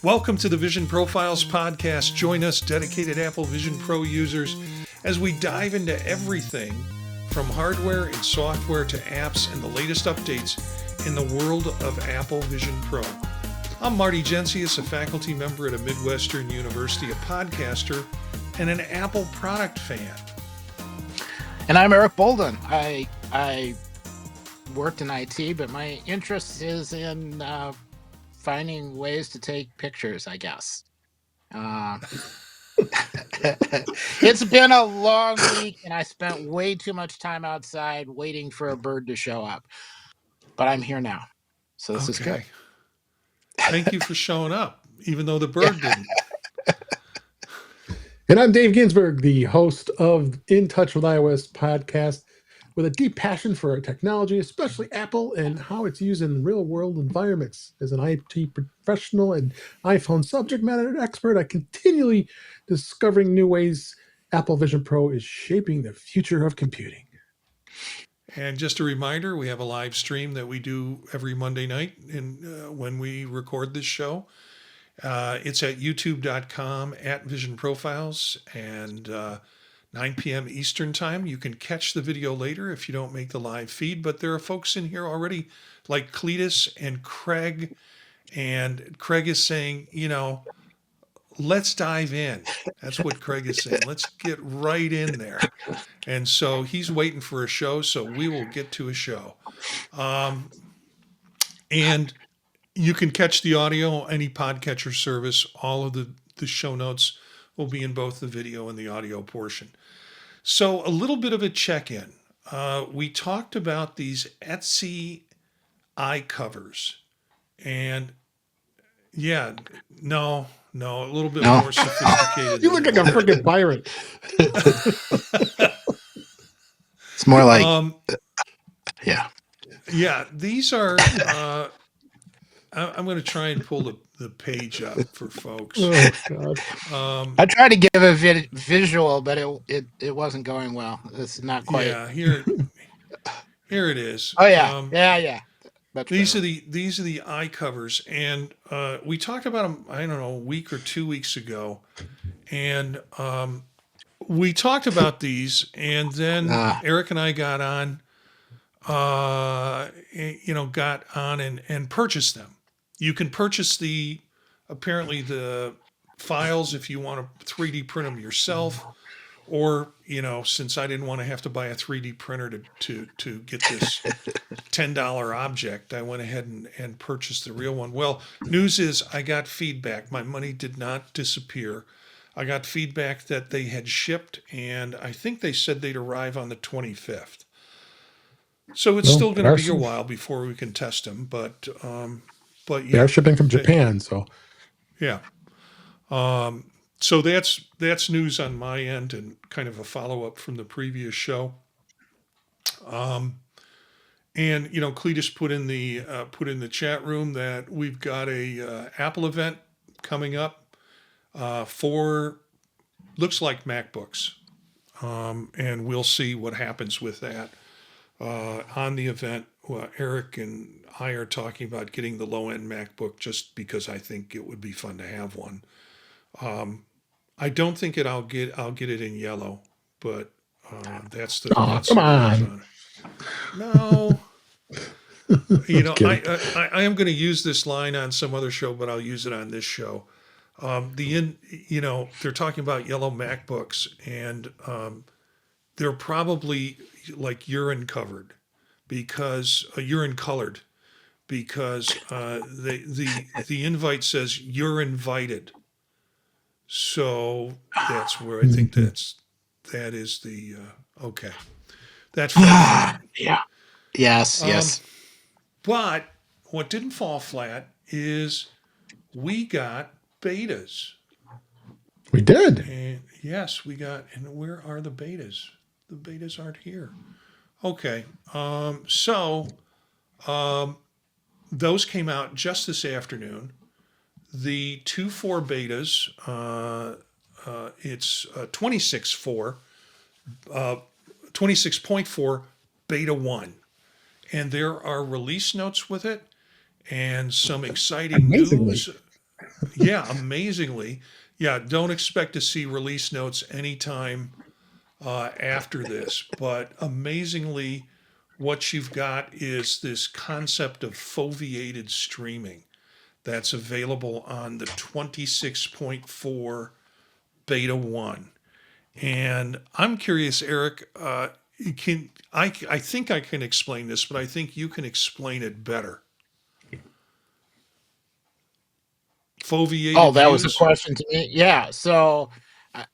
Welcome to the Vision Profiles podcast. Join us, dedicated Apple Vision Pro users, as we dive into everything from hardware and software to apps and the latest updates in the world of Apple Vision Pro. I'm Marty Gensius, a faculty member at a Midwestern university, a podcaster, and an Apple product fan. And I'm Eric Bolden. I worked in IT, but my interest is in finding ways to take pictures, I guess. It's been a long week, and I spent way too much time outside waiting for a bird to show up. But I'm here now, so this is good. Thank you for showing up, even though the bird didn't. And I'm Dave Ginsburg, the host of In Touch with iOS podcast, with a deep passion for technology, especially Apple, and how it's used in real-world environments. As an IT professional and iPhone subject matter expert, I continually discovering new ways Apple Vision Pro is shaping the future of computing. And just a reminder, we have a live stream that we do every Monday night when we record this show. It's at youtube.com @Vision Profiles and 9 p.m. Eastern Time. You can catch the video later if you don't make the live feed, but there are folks in here already like Cletus and Craig. And Craig is saying, let's dive in. That's what Craig is saying. Let's get right in there. And so he's waiting for a show, so we will get to a show. And you can catch the audio, any podcatcher service. All of the show notes will be in both the video and the audio portion. So a little bit of a check-in. We talked about these Etsy eye covers. And a little bit more sophisticated. You look like a freaking pirate. It's more like, Yeah, these are, I'm going to try and pull the page up for folks. Oh, God. I tried to give a visual, but it wasn't going well. It's not quite. Yeah, here it is. Oh yeah, yeah. These are the eye covers, and we talked about them, I don't know, a week or 2 weeks ago, and we talked about these, and then Eric and I got on, and purchased them. You can purchase apparently the files if you want to 3D print them yourself, or since I didn't want to have to buy a 3D printer to get this $10 object, I went ahead and purchased the real one. Well, news is I got feedback. My money did not disappear. I got feedback that they had shipped, and I think they said they'd arrive on the 25th. So it's still going to be a while before we can test them, but yeah. They are shipping from Japan, so. Yeah. So that's news on my end and kind of a follow-up from the previous show. And Cletus put in the chat room that we've got a Apple event coming up for looks like MacBooks, and we'll see what happens with that. On the event, Eric and I are talking about getting the low-end MacBook just because I think it would be fun to have one. I don't think I'll get it in yellow, but that's the. Come on. No. I am going to use this line on some other show, but I'll use it on this show. They're talking about yellow MacBooks, and they're probably like urine colored because the invite says you're invited. So that's where I think that is the okay. That fell. Yeah. Yes. But what didn't fall flat is we got betas. We did. And yes, we got. And where are the betas? The betas aren't here. Okay. Those came out just this afternoon. The 2.4 betas, it's 26.4 beta 1. And there are release notes with it and some exciting news. Yeah, amazingly. Yeah, don't expect to see release notes anytime after this, but amazingly, what you've got is this concept of foveated streaming that's available on the 26.4 beta 1. And I'm curious, Eric, I think I can explain this, but I think you can explain it better. Oh, Foveated that was a views? question to me. Yeah. So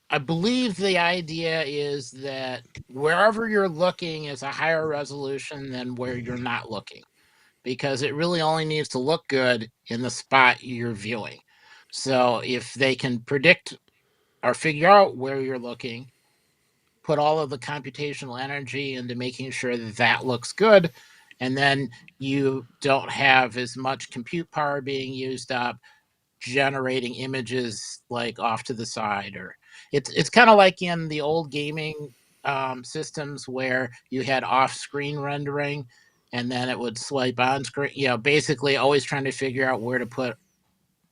I believe the idea is that wherever you're looking is a higher resolution than where you're not looking, because it really only needs to look good in the spot you're viewing. So if they can predict or figure out where you're looking, put all of the computational energy into making sure that that looks good, and then you don't have as much compute power being used up generating images like off to the side, or it's kind of like in the old gaming systems where you had off-screen rendering and then it would swipe on screen, basically always trying to figure out where to put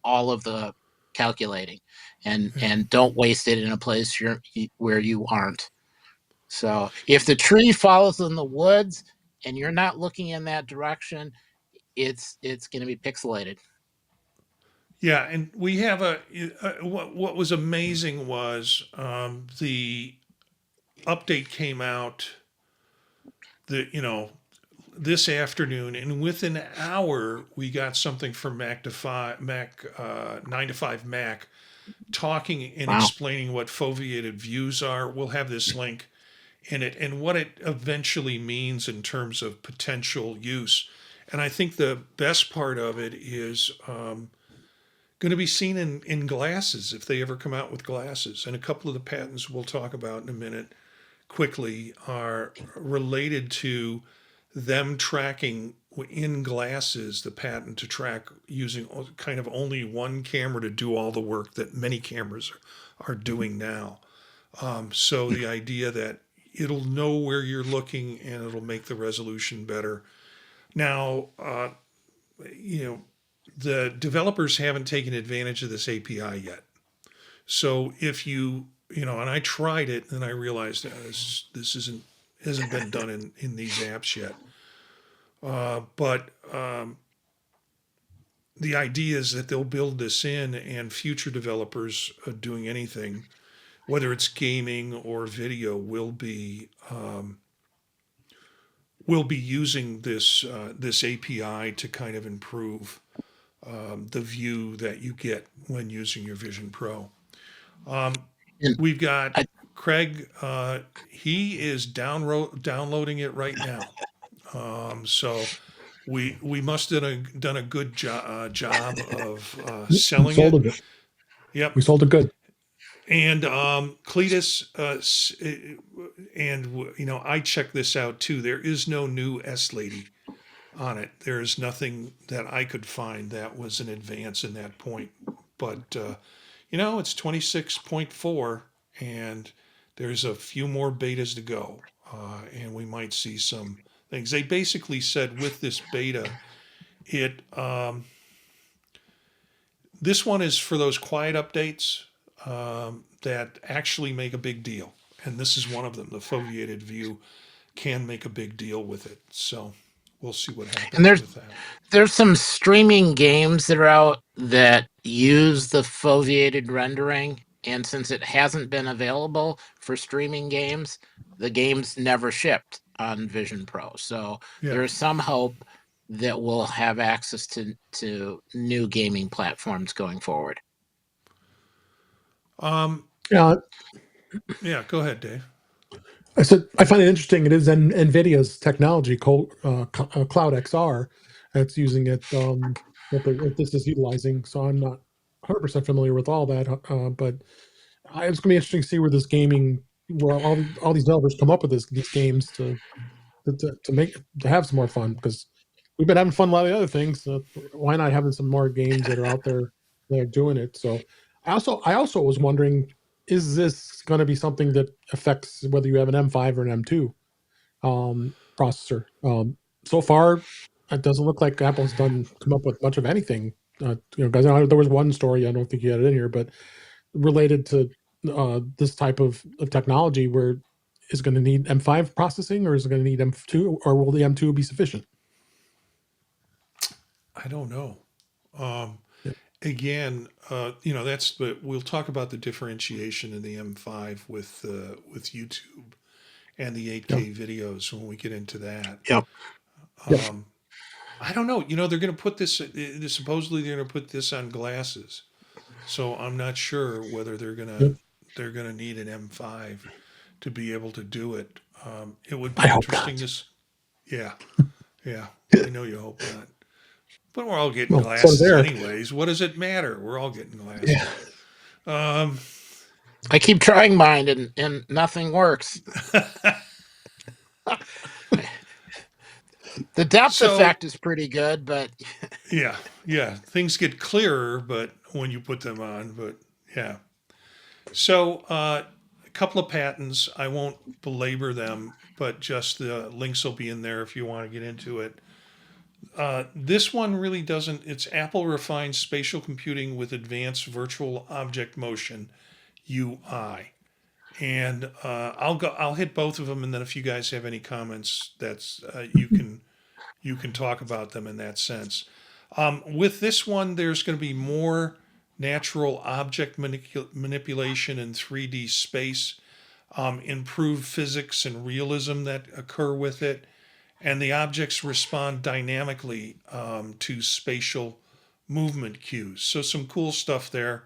all of the calculating, Yeah. and don't waste it in a place where you aren't. So if the tree falls in the woods and you're not looking in that direction, it's going to be pixelated. Yeah, and we have what was amazing was the update came out this afternoon, and within an hour we got something from Mac 9 to 5 Mac talking and Wow. explaining what foveated views are. We'll have this link in it and what it eventually means in terms of potential use. And I think the best part of it is going to be seen in glasses if they ever come out with glasses. And a couple of the patents we'll talk about in a minute quickly are related to them tracking in glasses, the patent to track using kind of only one camera to do all the work that many cameras are doing now. So the idea that it'll know where you're looking and it'll make the resolution better. Now, you know, the developers haven't taken advantage of this API yet. So if and I tried it and I realized this hasn't been done in these apps yet. But the idea is that they'll build this in, and future developers doing anything, whether it's gaming or video, will be using this API to kind of improve the view that you get when using your Vision Pro. And We've got I, Craig. He is downloading it right now. So we must have done a good job of We selling sold it. it good. Yep. We sold it good. And Cletus, I checked this out too. There is no new S Lady on it. There is nothing that I could find that was an advance in that point. But it's 26.4, and there's a few more betas to go, and we might see some things. They basically said with this beta, it this one is for those quiet updates that actually make a big deal, and this is one of them. The foveated view can make a big deal with it, so we'll see what and happens there's with that. there's some streaming games that are out that use the foveated rendering, and since it hasn't been available for streaming games, the games never shipped on Vision Pro. So Yeah. there is some hope that we'll have access to new gaming platforms going forward. Um, Yeah, yeah. Go ahead, Dave. I said I find it interesting. It is NVIDIA's technology, Cloud XR, that's using it. What this is utilizing. So I'm not 100% familiar with all that, but it's going to be interesting to see where all these developers come up with these games to have some more fun, because we've been having fun a lot of the other things. Why not having some more games that are out there that are doing it? So I also was wondering, is this going to be something that affects whether you have an M5 or an M2 processor? So far, it doesn't look like Apple's come up with much of anything Guys, there was one story, I don't think you had it in here, but related to this type of technology where is going to need M5 processing, or is it going to need M2, or will the M2 be sufficient? I don't know. Um, Yeah. Again, but we'll talk about the differentiation in the M5 with YouTube and the 8K videos when we get into that. Yep. Um, I don't know. They're going to put this. Supposedly, they're going to put this on glasses. So I'm not sure whether Yep. they're gonna need an M5 to be able to do it. It would I be hope interesting not. yeah, yeah. I know you hope not, but we're all getting Well, so does glasses Eric. anyways. What does it matter? We're all getting glasses. Yeah. Um, I keep trying mine and nothing works. The depth so effect is pretty good, but yeah, things get clearer, but when you put them on, but yeah. So a couple of patents. I won't belabor them, but just the links will be in there if you want to get into it. This one really doesn't. It's Apple refines spatial computing with advanced virtual object motion (UI), and I'll hit both of them, and then if you guys have any comments, that's you can talk about them in that sense. With this one, there's going to be more natural object manipulation in 3D space, improved physics and realism that occur with it, and the objects respond dynamically to spatial movement cues. So some cool stuff there.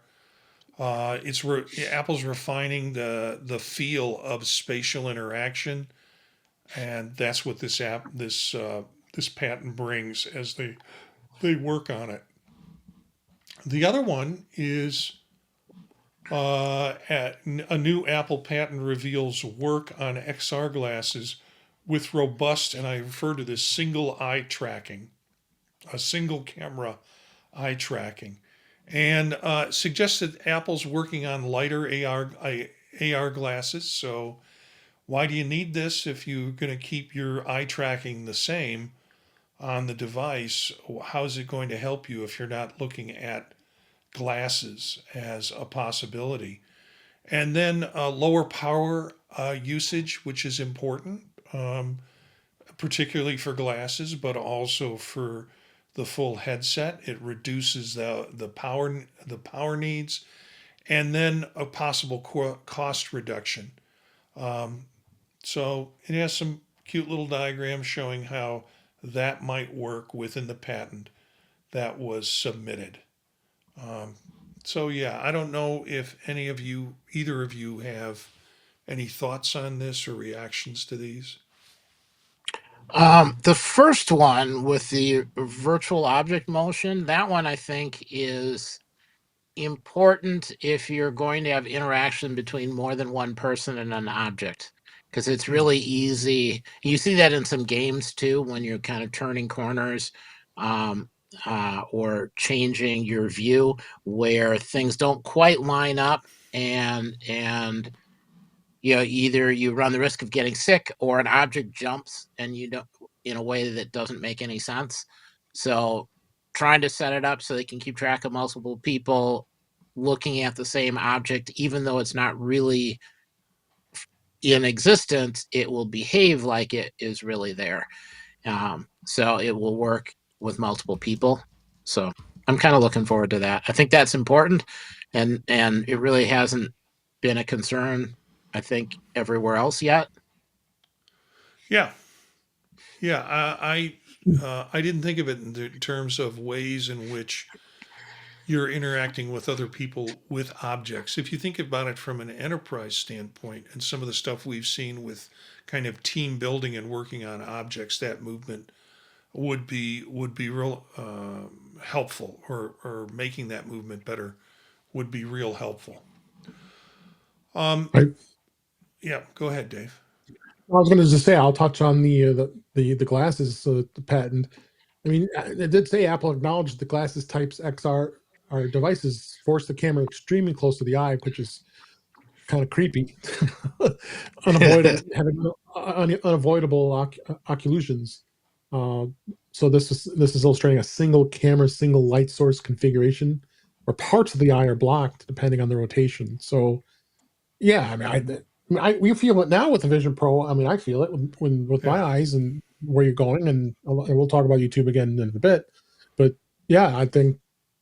Apple's refining the feel of spatial interaction, and that's what this patent brings as they work on it. The other one is a new Apple patent reveals work on XR glasses with robust, and I refer to this single eye tracking, a single camera eye tracking, and suggests that Apple's working on lighter AR glasses. So, why do you need this if you're going to keep your eye tracking the same on the device? How is it going to help you if you're not looking at glasses as a possibility? And then lower power usage, which is important, particularly for glasses, but also for the full headset. It reduces the power needs, and then a possible cost reduction. So it has some cute little diagrams showing how that might work within the patent that was submitted. So yeah, I don't know if either of you have any thoughts on this or reactions to these. the first one with the virtual object motion, that one I think is important if you're going to have interaction between more than one person and an object, because it's Hmm. really easy. You see that in some games too when you're kind of turning corners, um, or changing your view where things don't quite line up, and either you run the risk of getting sick or an object jumps and you don't in a way that doesn't make any sense. So trying to set it up so they can keep track of multiple people looking at the same object, even though it's not really in existence, it will behave like it is really there. So it will work with multiple people. So I'm kind of looking forward to that. I think that's important, and it really hasn't been a concern, I think, everywhere else yet. Yeah, yeah. I didn't think of it in terms of ways in which you're interacting with other people with objects. If you think about it from an enterprise standpoint, and some of the stuff we've seen with kind of team building and working on objects, that movement would be real helpful, or making that movement better would be real helpful. Right. Yeah, go ahead, Dave. I was going to just say I'll touch on the glasses the patent. I mean, it did say Apple acknowledged the glasses types XR are devices force the camera extremely close to the eye, which is kind of creepy. Unavoidable having unavoidable occlusions. So this is illustrating a single camera, single light source configuration, where parts of the eye are blocked depending on the rotation. So yeah, I mean, we feel it now with the Vision Pro. I mean, I feel it when with my Yeah. eyes and where you're going, and we'll talk about YouTube again in a bit. But yeah, I think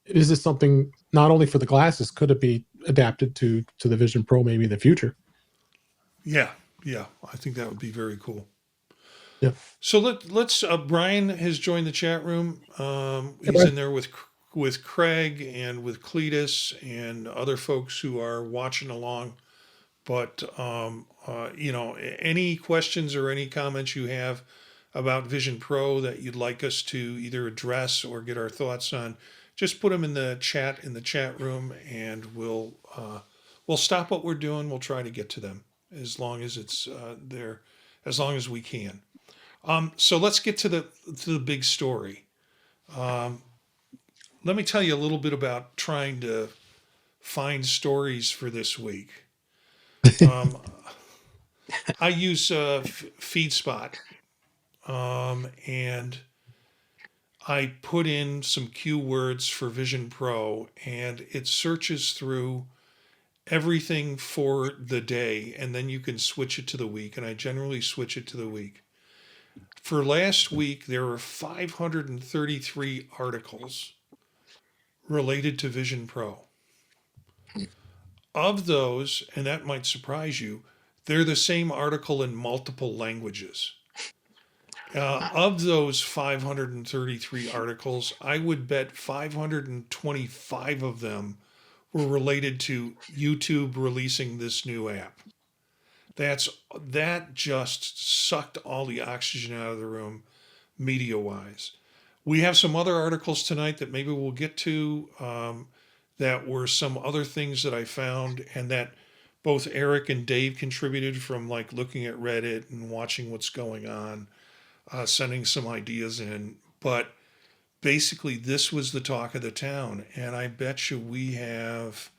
is this something not only for the glasses? Could it be adapted to the Vision Pro maybe in the future? Yeah. Yeah. I think that would be very cool. Yeah. So let's. Brian has joined the chat room. Hey, He's Brian. in there with Craig and with Cletus and other folks who are watching along. But any questions or any comments you have about Vision Pro that you'd like us to either address or get our thoughts on, just put them in the chat room, and we'll stop what we're doing. We'll try to get to them as long as it's there, as long as we can. So let's get to the big story. Um, Let me tell you a little bit about trying to find stories for this week. Um, I use FeedSpot, and I put in some keywords for Vision Pro, and it searches through everything for the day, and then you can switch it to the week. And I generally switch it to the week. For last week, there were 533 articles related to Vision Pro. Of those, and that might surprise you, they're the same article in multiple languages. Of those 533 articles, I would bet 525 of them were related to YouTube releasing this new app. That just sucked all the oxygen out of the room, media wise. We have some other articles tonight that maybe we'll get to, that were some other things that I found, and that both Eric and Dave contributed from, like looking at Reddit and watching what's going on, sending some ideas in. But basically, this was the talk of the town. And I bet you we have,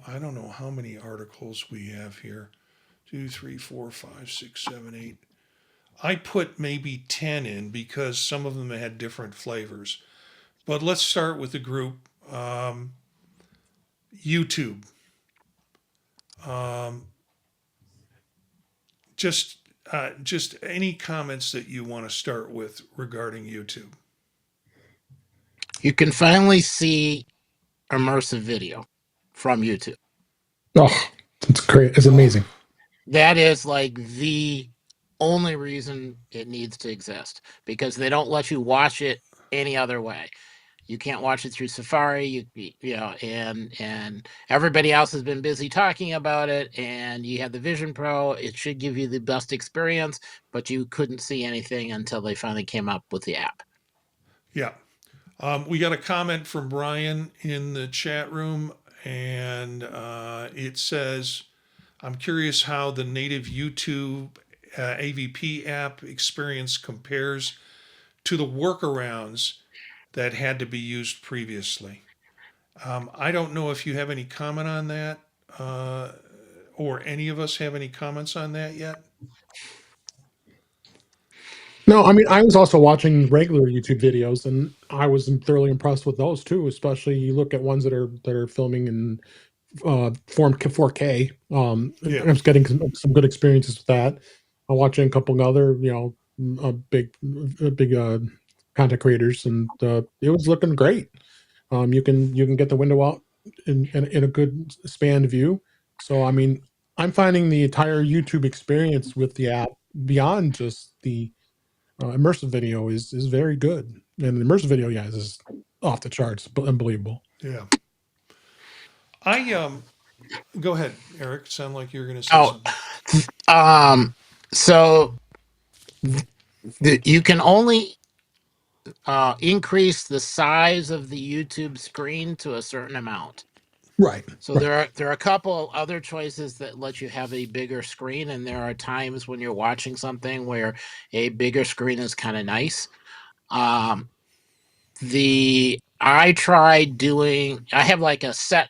I don't know how many articles we have here: 2, 3, 4, 5, 6, 7, 8. I put maybe 10 in because some of them had different flavors. But let's start with the group. YouTube. Um, just just any comments that you want to start with regarding YouTube. You can finally see immersive video from YouTube. Oh, it's great. It's amazing. That is like the only reason it needs to exist, because they don't let you watch it any other way. You can't watch it through Safari, and everybody else has been busy talking about it. And you have the Vision Pro; it should give you the best experience, but you couldn't see anything until they finally came up with the app. Yeah. We got a comment from Brian in the chat room, and it says, I'm curious how the native YouTube AVP app experience compares to the workarounds that had to be used previously. I don't know if you have any comment on that, uh, or any of us have any comments on that yet. No, I mean, I was also watching regular YouTube videos, and I was thoroughly impressed with those too. Especially you look at ones that are filming in form 4K. Yeah. I was getting some good experiences with that. I'm watching a couple of other, big content creators, and it was looking great. You can get the window out in a good span view. So I mean, I'm finding the entire YouTube experience with the app beyond just the immersive video is very good, and the immersive video, yeah, is off the charts, unbelievable. Yeah. I Go ahead, Eric. Sound like you're going to say Oh, something. so you can only increase the size of the YouTube screen to a certain amount. Right, So right. there are a couple other choices that let you have a bigger screen, and there are times when you're watching something where a bigger screen is kind of nice. Um, I tried doing. I have like a set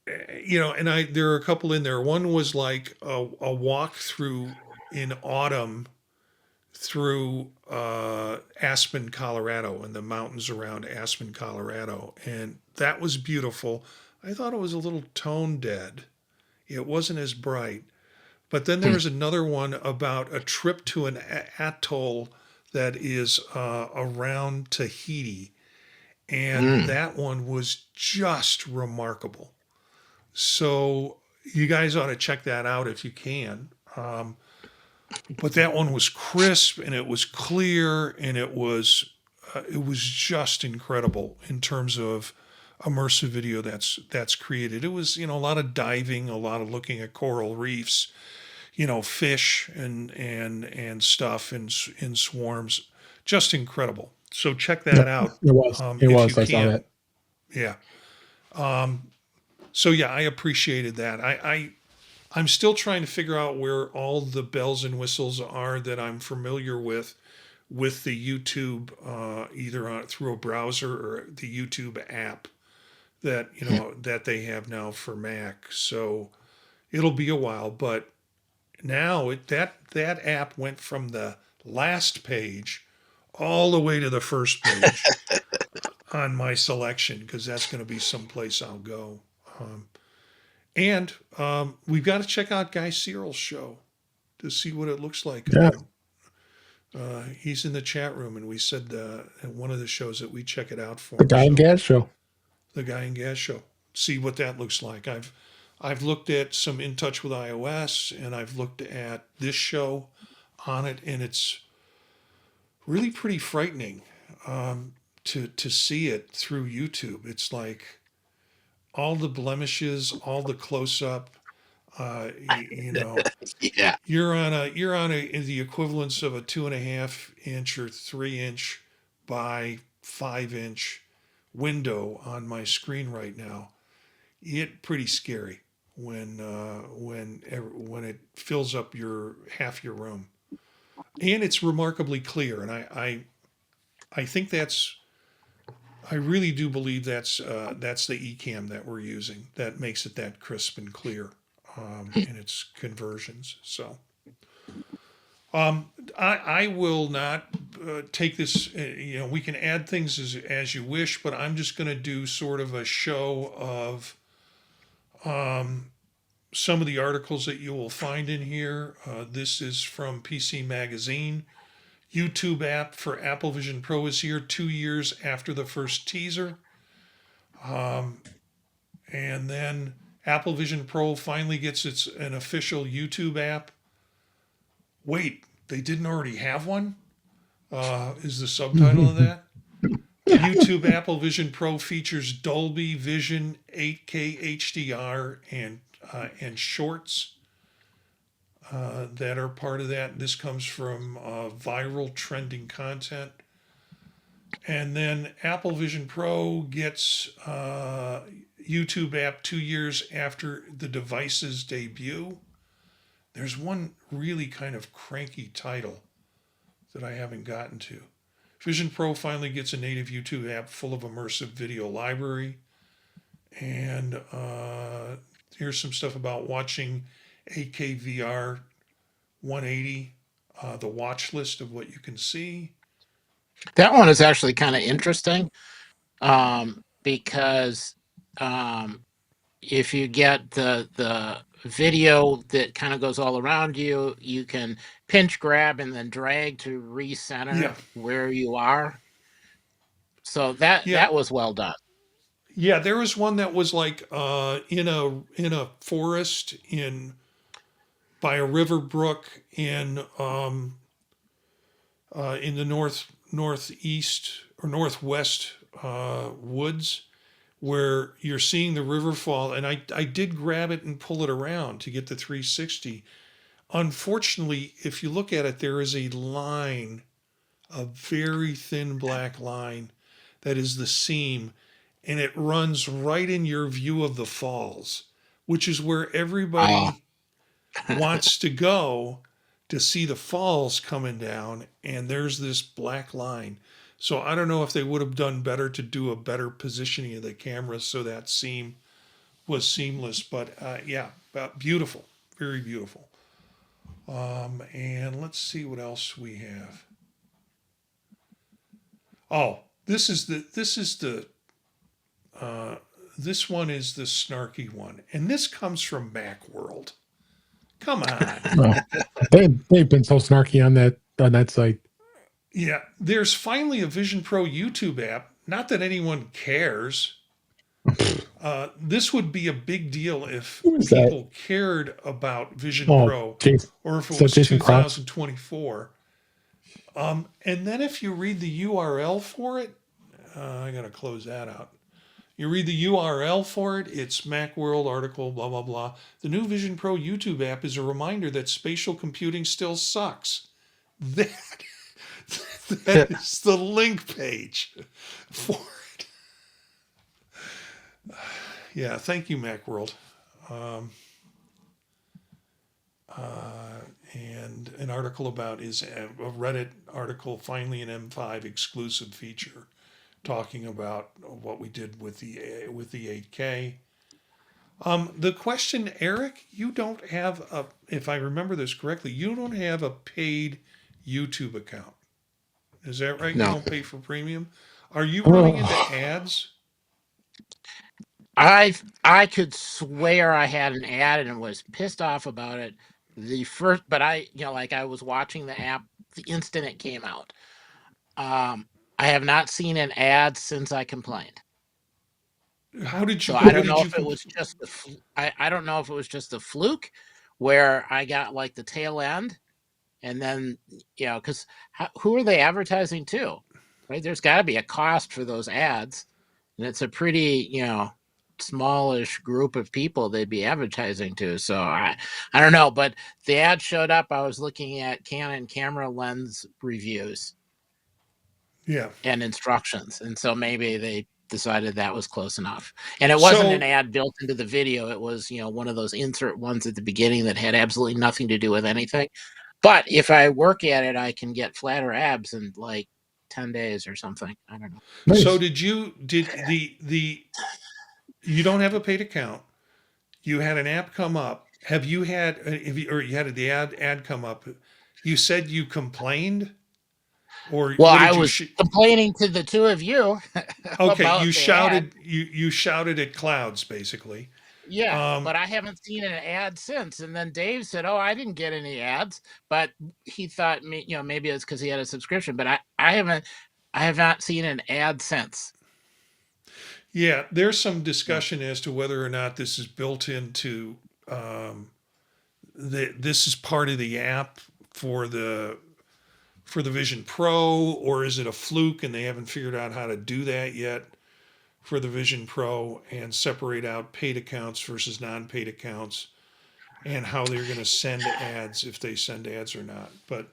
and there are a couple in there. One was like a walk through in autumn through Aspen, Colorado, and the mountains around Aspen, Colorado, and that was beautiful. I thought it was a little tone dead. It wasn't as bright. But then there was another one about a trip to an atoll that is around Tahiti, and Mm. that one was just remarkable. So you guys ought to check that out if you can. But that one was crisp and it was clear and it was just incredible in terms of immersive video that's created. It was a lot of diving, a lot of looking at coral reefs, fish and stuff in swarms, just incredible. So check that Yep, out it was. It if you was. I saw can. that. Yeah. So yeah, I appreciated that. I'm still trying to figure out where all the bells and whistles are that I'm familiar with the YouTube, either through a browser or the YouTube app that they have now for Mac. So it'll be a while, but now that app went from the last page all the way to the first page on my selection because that's going to be someplace I'll go. Um, and we've got to check out Guy Searle's show to see what it looks like Yeah, again. He's in the chat room, and we said at one of the shows that we check it out for the him. Guy and So Gaz show. the Guy and Gaz show, see what that looks like. I've looked at some In Touch with iOS, and I've looked at this show on it, and it's really pretty frightening to see it through YouTube. It's like all the blemishes, all the close up. You know, Yeah. you're on the equivalence of a 2.5 inch or 3 inch by 5 inch window on my screen right now. It pretty scary when it fills up your half your room, and it's remarkably clear. And I think I really do believe that's the Ecamm that we're using that makes it that crisp and clear in its conversions. So I will not take this. We can add things as you wish, but I'm just going to do sort of a show of some of the articles that you will find in here. This is from PC Magazine. YouTube app for Apple Vision Pro is here 2 years after the first teaser. And then Apple Vision Pro finally gets an official YouTube app. Wait, they didn't already have one? Is the subtitle of that? YouTube Apple Vision Pro features Dolby Vision 8K HDR and shorts that are part of that. This comes from viral trending content. And then Apple Vision Pro gets YouTube app 2 years after the device's debut. There's one really kind of cranky title that I haven't gotten to. Vision Pro finally gets a native YouTube app full of immersive video library. And here's some stuff about watching 8K VR 180, the watch list of what you can see. That one is actually kind of interesting because if you get the video that kind of goes all around you, you can pinch, grab, and then drag to recenter Yeah, where you are. So that yeah, that was well done. yeah. There was one that was like in a forest by a river brook in the northeast or northwest woods where you're seeing the river fall. And I did grab it and pull it around to get the 360. Unfortunately, if you look at it, there is a line, a very thin black line that is the seam, and it runs right in your view of the falls, which is where Oh, everybody wants to go to see the falls coming down, and there's this black line. So I don't know if they would have done better to do a better positioning of the camera so that seam seamless. But yeah, beautiful, very beautiful. And let's see what else we have. Oh, uh, this one is the snarky one, and this comes from Macworld. Come on. Well, they've been so snarky on that site. Yeah, there's finally a Vision Pro YouTube app. Not that anyone cares. This would be a big deal if Who is that? people cared about Vision Oh, Pro Jason. or if it Is that was Jason Cross? 2024. And then if you read the URL for it, I got to close that out. You read the URL for it, it's Macworld article, blah, blah, blah. The new Vision Pro YouTube app is a reminder that spatial computing still sucks. That, that is the link page for it. Yeah, thank you, Macworld. And an article about is a Reddit article, finally an M5 exclusive feature, talking about what we did with the 8K. The question, Eric, you don't have a, if I remember this correctly, you don't have a paid YouTube account. Is that right? You No. don't pay for premium. Are you running into Oh, ads? I could swear I had an ad and was pissed off about it the first, but like I was watching the app the instant it came out. I have not seen an ad since I complained. How did you? So I What don't did know you? if it was just I don't know if it was just a fluke where I got like the tail end, and then because who are they advertising to, right? There's got to be a cost for those ads, and it's a pretty smallish group of people they'd be advertising to. So I don't know, but the ad showed up. I was looking at Canon camera lens reviews Yeah. and instructions, and so maybe they decided that was close enough. And it wasn't an So ad built into the video. It was one of those insert ones at the beginning that had absolutely nothing to do with anything. But if I work at it, I can get flatter abs in like 10 days or something. I don't know. so nice. did the you don't have a paid account? You had an app come up. Have you had or you had the ad come up? You said you complained, or Well, what I did you? was complaining to the two of you Okay, about the ad. you shouted at clouds basically. Yeah, Um, but I haven't seen an ad since. And then Dave said, "Oh, I didn't get any ads," but he thought maybe it's because he had a subscription. But I have not seen an ad since. yeah, there's some discussion as to whether or not this is built into this is part of the app for the Vision Pro, or is it a fluke and they haven't figured out how to do that yet for the Vision Pro and separate out paid accounts versus non-paid accounts and how they're going to send ads, if they send ads or not. But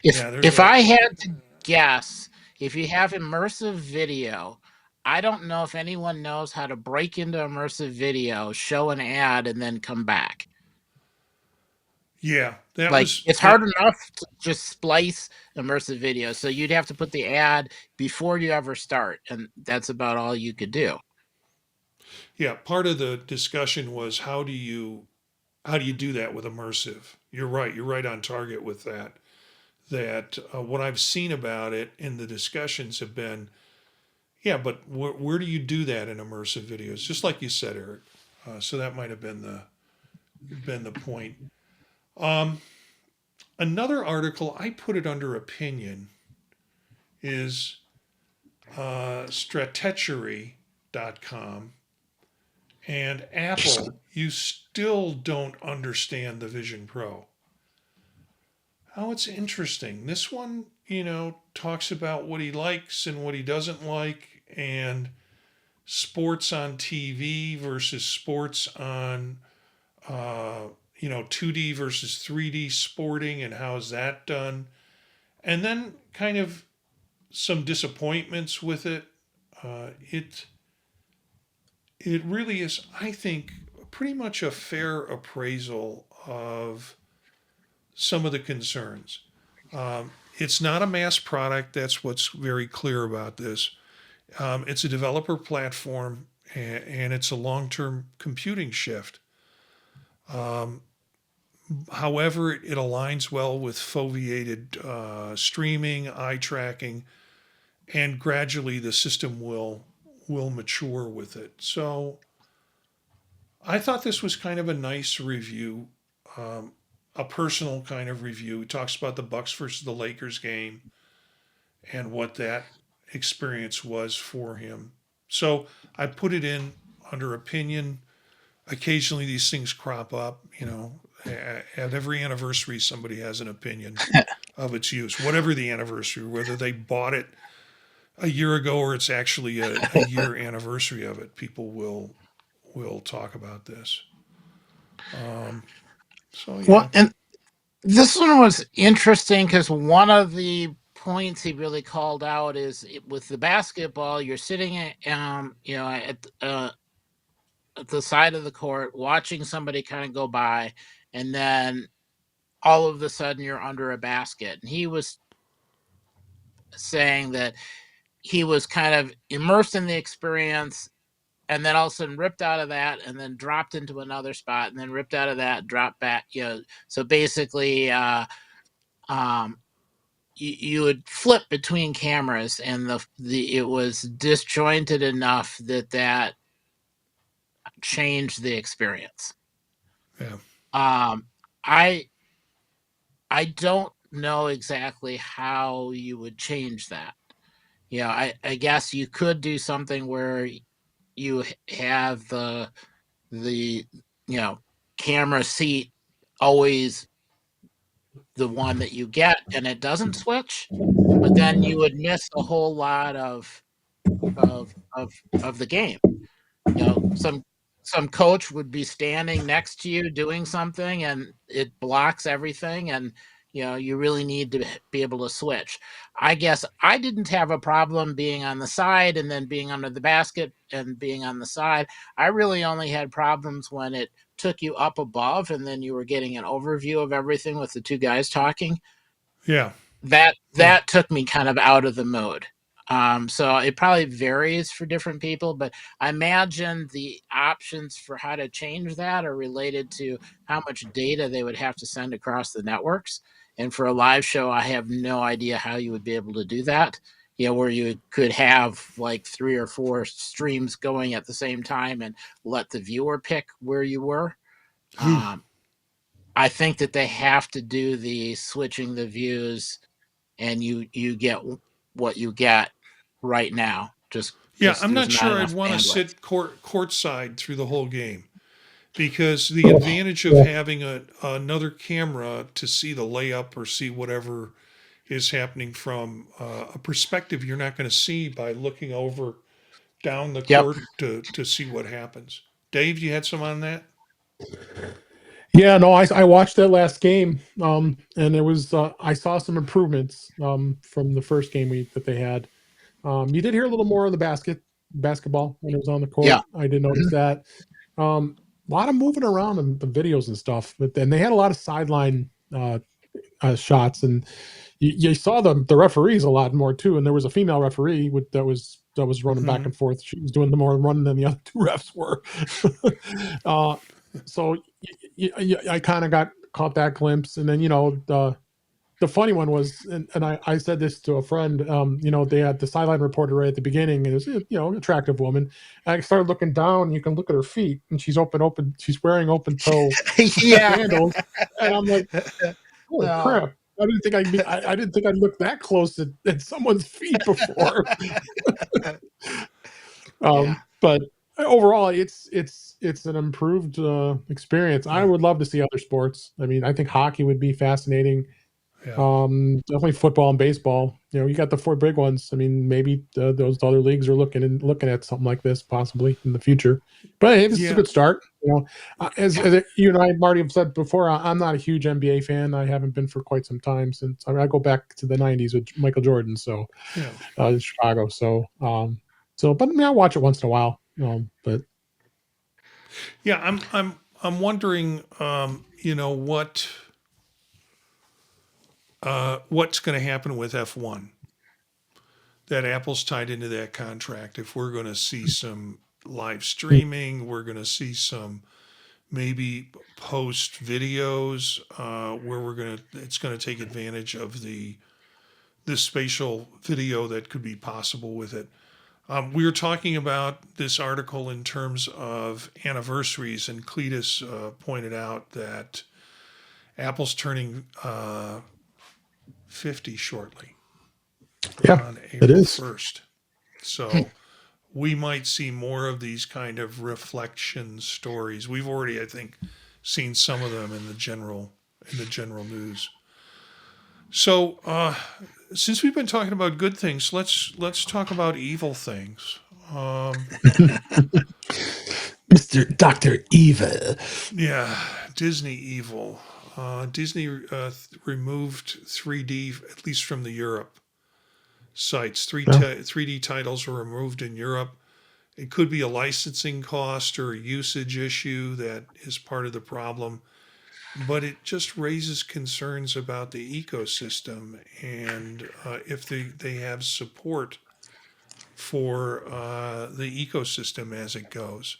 If yeah, there's if a I had to guess, if you have immersive video, I don't know if anyone knows how to break into immersive video, show an ad, and then come back. yeah, that Like was it's hard enough to just splice immersive video, so you'd have to put the ad before you ever start, and that's about all you could do. yeah, part of the discussion was how do you do that with immersive? You're right. You're right on target with that. That what I've seen about it in the discussions have been, yeah, but where do you do that in immersive videos? Just like you said, Eric. So that might have been the point. Another article, I put it under opinion, is stratechery.com. And Apple, you still don't understand the Vision Pro. Oh, it's interesting. This one, talks about what he likes and what he doesn't like, and sports on TV versus sports on, 2D versus 3D sporting, and how is that done. And then kind of some disappointments with it. It really is, I think, pretty much a fair appraisal of some of the concerns. It's not a mass product. That's what's very clear about this. It's a developer platform, and it's a long-term computing shift. Um, However, it aligns well with foveated streaming, eye tracking, and gradually the system will mature with it. So I thought this was kind of a nice review, um, a personal kind of review. It talks about the Bucks versus the Lakers game and what that experience was for him. So I put it in under opinion. Occasionally these things crop up, at every anniversary somebody has an opinion of its use, whatever the anniversary, whether they bought it a year ago or it's actually a year anniversary of it, people will talk about this. Um, so Well, yeah, and this one was interesting because one of the points he really called out is with the basketball, you're sitting at the side of the court watching somebody kind of go by, and then all of a sudden you're under a basket. And he was saying that he was kind of immersed in the experience and then all of a sudden ripped out of that and then dropped into another spot and then ripped out of that, dropped back, so basically um you would flip between cameras and the it was disjointed enough that changed the experience. yeah, um i I don't know exactly how you would change that. I guess you could do something where you have the camera seat always the one that you get and it doesn't switch, but then you would miss a whole lot of of of the game. Some coach would be standing next to you doing something and it blocks everything, and you really need to be able to switch. I guess I didn't have a problem being on the side and then being under the basket and being on the side. I really only had problems when it took you up above and then you were getting an overview of everything with the two guys talking. yeah, that yeah, that took me kind of out of the mood. So it probably varies for different people, but I imagine the options for how to change that are related to how much data they would have to send across the networks. And for a live show, I have no idea how you would be able to do that. Where you could have like 3 or 4 streams going at the same time and let the viewer pick where you were. Um, I think that they have to do the switching the views, and you get what you get right now, just yeah. because I'm there's not not sure I'd enough want to bandwidth. sit courtside through the whole game because the Well, advantage of yeah. having another camera to see the layup or see whatever is happening from a perspective you're not going to see by looking over down the Yep. court to see what happens. Dave, you had some on that? Yeah, no, I watched that last game, and it was I saw some improvements from the first game that they had. You did hear a little more of the basketball when it was on the Yeah. court. I did notice Mhm. that. A lot of moving around in the videos and stuff, but then they had a lot of sideline shots, and you saw the referees a lot more too. And there was a female referee that was running back Mm-hmm. and forth. She was doing the more running than the other two refs were. uh, so I kind of got caught that glimpse, and then the funny one was, and I said this to a friend, they had the sideline reporter right at the beginning, and it was, an attractive woman. And I started looking down, and you can look at her feet, and she's wearing open toe Yeah. sandals. And I'm like, holy No. crap. I didn't think I'd look that close at someone's feet before. Yeah. But overall, it's an improved experience. I Yeah, would love to see other sports. I mean, I think hockey would be fascinating. yeah, Definitely football and baseball. You got the four big ones. I mean, maybe those other leagues are looking at something like this possibly in the future. But hey, this is a yeah, good start. Yeah. As you and I, Marty, have said before, I'm not a huge NBA fan. I haven't been for quite some time since I go back to the '90s with Michael Jordan. So yeah, in Chicago. But I mean, I watch it once in a while. But yeah. I'm wondering, what's going to happen with F1. That Apple's tied into that contract. If we're going to see some live streaming. We're going to see some maybe post videos where it's going to take advantage of this spatial video that could be possible with it. We were talking about this article in terms of anniversaries, and Cletus pointed out that Apple's turning 50 shortly Yeah, on it April is. 1st. So we might see more of these kind of reflection stories. We've already, I think, seen some of them in the general news. So since we've been talking about good things, let's talk about evil things. Mr. Dr. Evil. Yeah, Disney evil. Disney removed 3D, at least from the Europe sites. Yeah. 3D titles were removed in Europe. It could be a licensing cost or a usage issue that is part of the problem, but it just raises concerns about the ecosystem and if they have support for the ecosystem as it goes.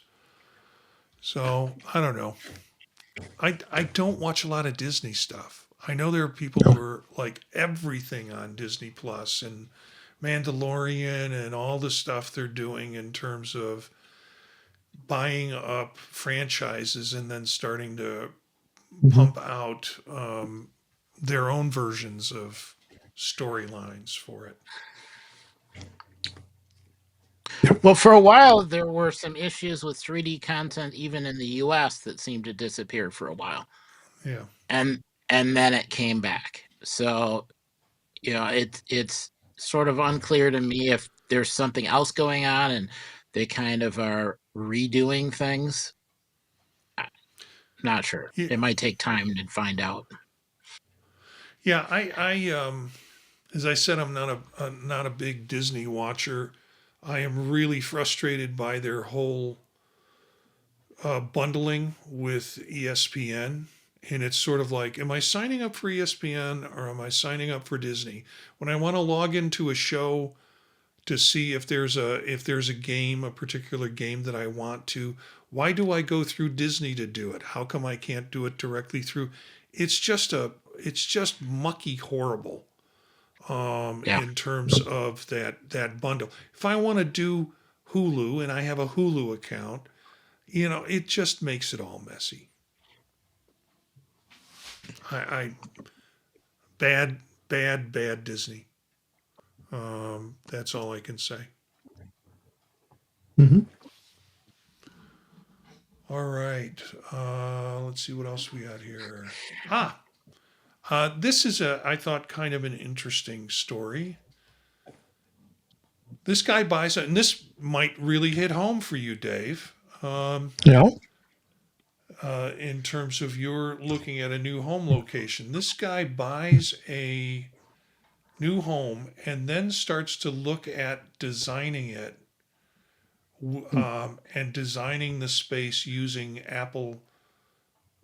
So I don't know. I don't watch a lot of Disney stuff. I know there are people who No. are like everything on Disney Plus and Mandalorian and all the stuff they're doing in terms of buying up franchises and then starting to pump out their own versions of storylines for it. Well, for a while, there were some issues with 3D content even in the US that seemed to disappear for a while. Yeah. And then it came back. So, it's sort of unclear to me if there's something else going on and they kind of are redoing things. Not sure. Yeah, It might take time to find out. yeah, as I said, I'm not a big Disney watcher. I am really frustrated by their whole bundling with ESPN. And it's sort of like, am I signing up for ESPN or am I signing up for Disney? When I want to log into a show to see if there's a game, a particular game that I want to, why do I go through Disney to do it? How come I can't do it directly through? It's just mucky horrible Yeah. in terms of that bundle. If I want to do Hulu and I have a Hulu account, it just makes it all messy. I bad Disney. That's all I can say. Mm-hmm. All right. Let's see what else we got here. This is I thought kind of an interesting story. This guy buys it, and this might really hit home for you, Dave. Yeah. In terms of you're looking at a new home location. This guy buys a new home and then starts to look at designing it and designing the space using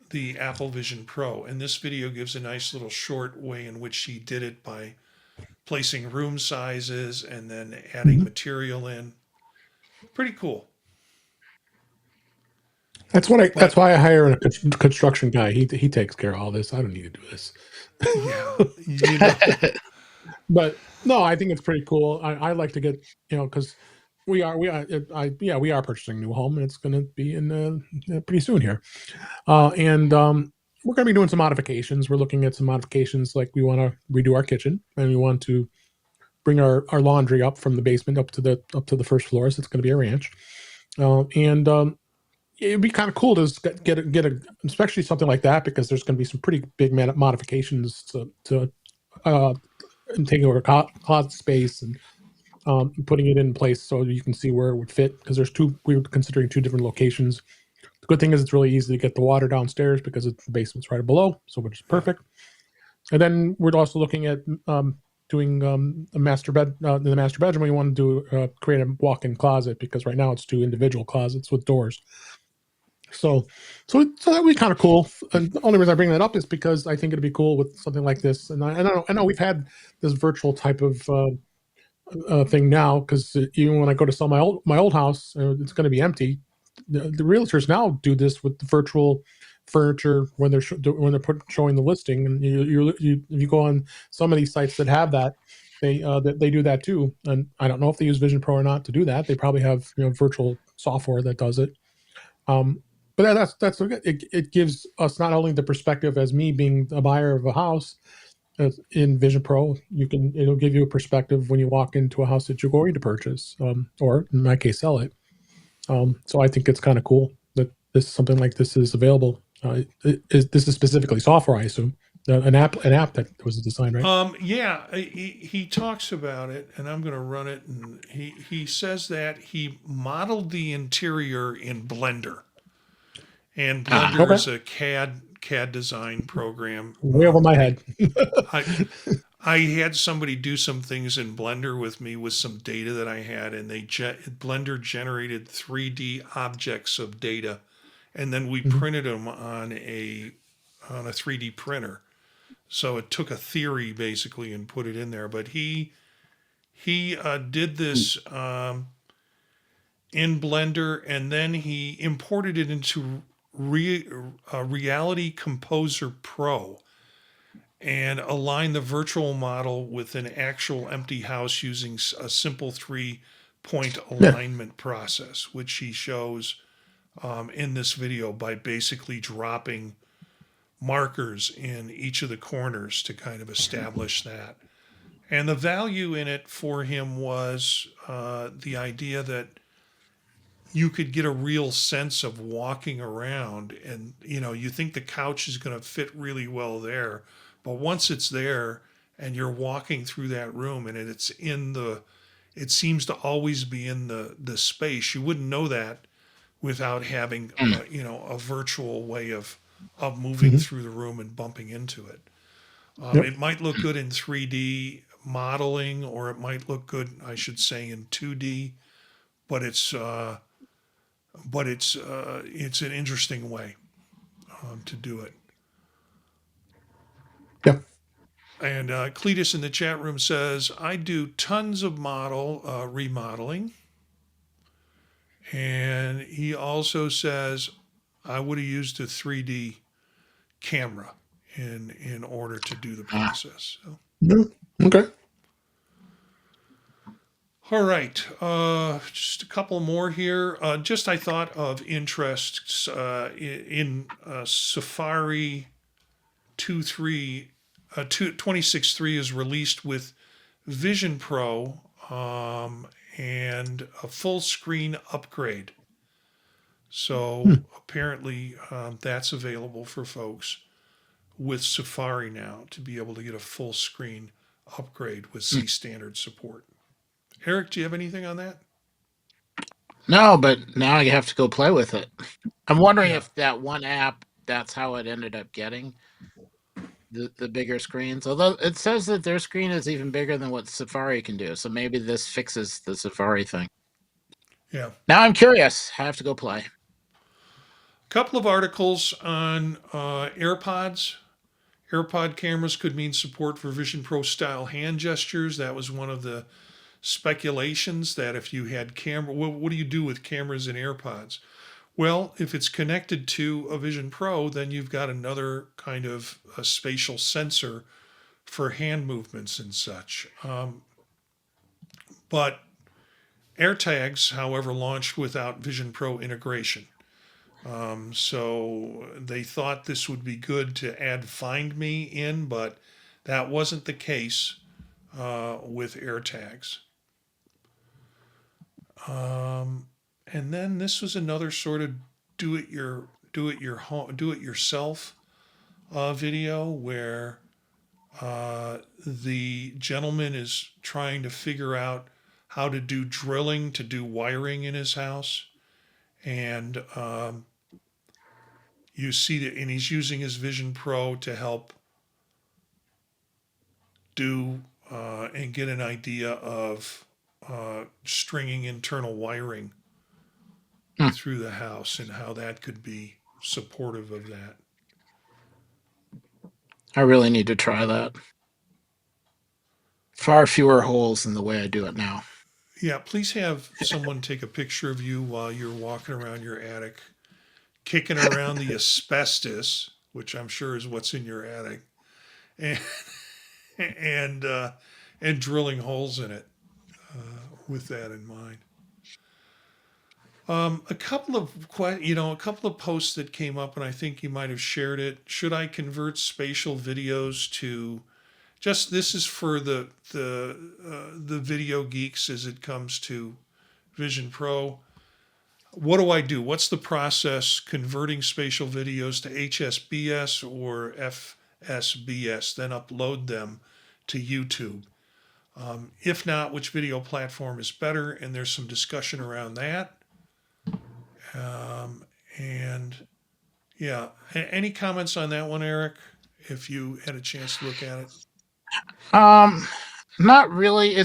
the Apple Vision Pro. And this video gives a nice little short way in which he did it by placing room sizes and then adding material in. Pretty cool. That's why I hire a construction guy. He takes care of all this. I don't need to do this. Yeah, But no, I think it's pretty cool. I like to get, because we are purchasing a new home, and it's going to be in pretty soon here. And we're going to be doing some modifications. We're looking at some modifications, like we want to redo our kitchen, and we want to bring our laundry up from the basement up to the first floor. So it's going to be a ranch, and it'd be kind of cool to get a especially something like that, because there's going to be some pretty big modifications to and taking over closet space and putting it in place so you can see where it would fit, because we were considering two different locations. The good thing is it's really easy to get the water downstairs because the basement's right below, so which is perfect. And then we're also looking at doing a master bed in the master bedroom. We want to create a walk-in closet, because right now it's two individual closets with doors. So that would be kind of cool. And the only reason I bring that up is because I think it'd be cool with something like this. And I know we've had this virtual type of thing now, because even when I go to sell my old house, it's going to be empty. The realtors now do this with the virtual furniture when they're showing the listing, and you go on some of these sites that have that, they do that too. And I don't know if they use Vision Pro or not to do that. They probably have virtual software that does it. But that's okay. It gives us not only the perspective as me being a buyer of a house. In Vision Pro, it'll give you a perspective when you walk into a house that you're going to purchase, or in my case, sell it. So I think it's kind of cool that something like this is available. This is specifically software, I assume, an app that was designed, right? Yeah, he talks about it, and I'm going to run it. And he says that he modeled the interior in Blender, and Blender Okay, is a CAD design program. way over my head. I I had somebody do some things in Blender with me with some data that I had, and Blender generated 3D objects of data, and then we Mhm. printed them on a 3D printer. So it took a theory basically and put it in there. But he did this in Blender, and then he imported it into Reality Composer Pro and aligned the virtual model with an actual empty house using a simple 3-point Yeah. alignment process, which he shows in this video by basically dropping markers in each of the corners to kind of establish that. And the value in it for him was the idea that you could get a real sense of walking around, and you think the couch is going to fit really well there, but once it's there and you're walking through that room and it seems to always be in the space. You wouldn't know that without having a virtual way of moving Mhm. through the room and bumping into it. Yep. It might look good in 3D modeling, or it might look good, I should say, in 2D, but it's an interesting way to do it. Yeah. And Cletus in the chat room says, I do tons of model remodeling. And he also says, I would have used a 3D camera in order to do the process. So. Yeah. Okay. All right, just a couple more here. Just I thought of interests in Safari 2.3, 26.3 is released with Vision Pro and a full screen upgrade. So apparently that's available for folks with Safari now to be able to get a full screen upgrade with Zstandard support. Eric, do you have anything on that? No, but now you have to go play with it. I'm wondering Yeah. if that one app, that's how it ended up getting the bigger screens. Although it says that their screen is even bigger than what Safari can do. So maybe this fixes the Safari thing. Yeah. Now I'm curious. I have to go play. A couple of articles on AirPods. AirPod cameras could mean support for Vision Pro style hand gestures. That was one of the speculations, that if you had camera, what do you do with cameras in AirPods? Well, if it's connected to a Vision Pro, then you've got another kind of a spatial sensor for hand movements and such. But AirTags, however, launched without Vision Pro integration. So they thought this would be good to add Find Me in, but that wasn't the case with AirTags. And then this was another sort of do it yourself video where the gentleman is trying to figure out how to do drilling to do wiring in his house, and you see that, and he's using his Vision Pro to help do and get an idea of stringing internal wiring Hmm. through the house and how that could be supportive of that. I really need to try that. Far fewer holes than the way I do it now. Yeah, please have someone take a picture of you while you're walking around your attic, kicking around the asbestos, which I'm sure is what's in your attic, and and, uh, and drilling holes in it with that in mind. A couple of a couple of posts that came up, and I think you might have shared it. Should I convert spatial videos to just this is for the video geeks as it comes to Vision Pro. What do I do? What's the process converting spatial videos to HSBS or FSBS, then upload them to YouTube? If not, which video platform is better? And there's some discussion around that. And yeah, any comments on that one, Eric? If you had a chance to look at it. Not really.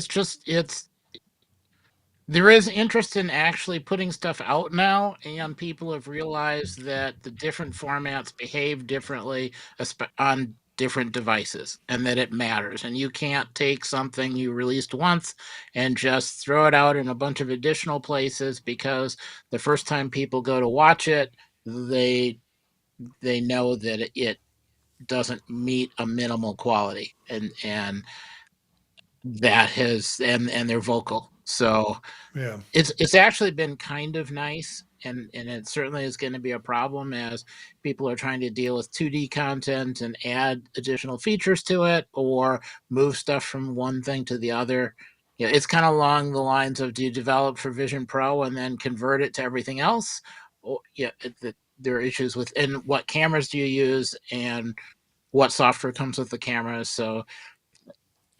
There is interest in actually putting stuff out now, and people have realized that the different formats behave differently on different devices, and that it matters. And you can't take something you released once and just throw it out in a bunch of additional places, because the first time people go to watch it, they know that it doesn't meet a minimal quality, and they're vocal. So Yeah. it's actually been kind of nice, and it certainly is going to be a problem as people are trying to deal with 2D content and add additional features to it, or move stuff from one thing to the other. Yeah, it's kind of along the lines of, do you develop for Vision Pro and then convert it to everything else? Or there are issues with, and what cameras do you use, and what software comes with the cameras. So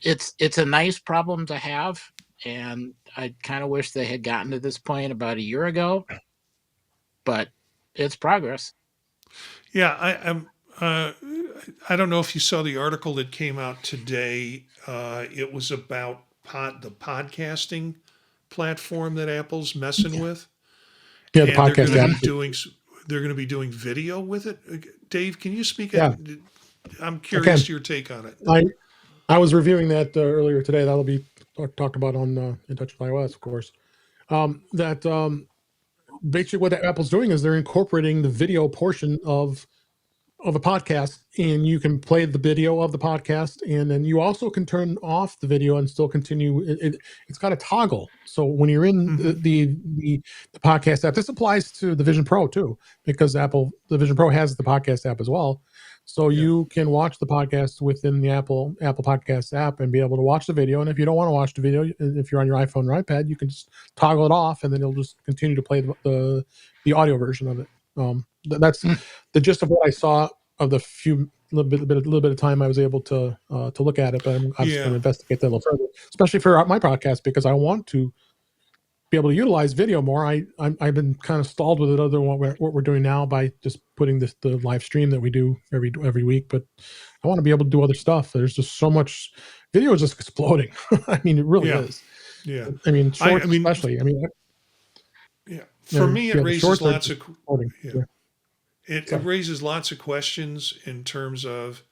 it's a nice problem to have, and I kind of wish they had gotten to this point about a year ago, but it's progress. Yeah, I don't know if you saw the article that came out today. It was about the podcasting platform that Apple's messing with, Yeah, the and podcast app. they're going to be doing video with it. Dave, can you speak? Yeah, I'm I curious can. your take on it. I was reviewing that earlier today. That'll be talked about on In Touch with iOS, of course. That basically what Apple's doing is they're incorporating the video portion of a podcast, and you can play the video of the podcast, and then you also can turn off the video and still continue. It's got a toggle, so when you're in Mm-hmm. the podcast app, this applies to the Vision Pro too, because the Vision Pro has the podcast app as well. So Yeah. you can watch the podcast within the Apple Podcast app and be able to watch the video. And if you don't want to watch the video, if you're on your iPhone or iPad, you can just toggle it off, and then it'll just continue to play the audio version of it. That's the gist of what I saw of the little bit of time I was able to look at it. But I'm just going to investigate that a little further, especially for my podcast, because I want to be able to utilize video more. I've been kind of stalled with it other than what we're doing now by just putting the live stream that we do every week. But I want to be able to do other stuff. There's just so much. Video is just exploding. I mean, it really is. Yeah. I mean, shorts especially. Yeah. For me, it raises lots of. Yeah. It raises lots of questions in terms of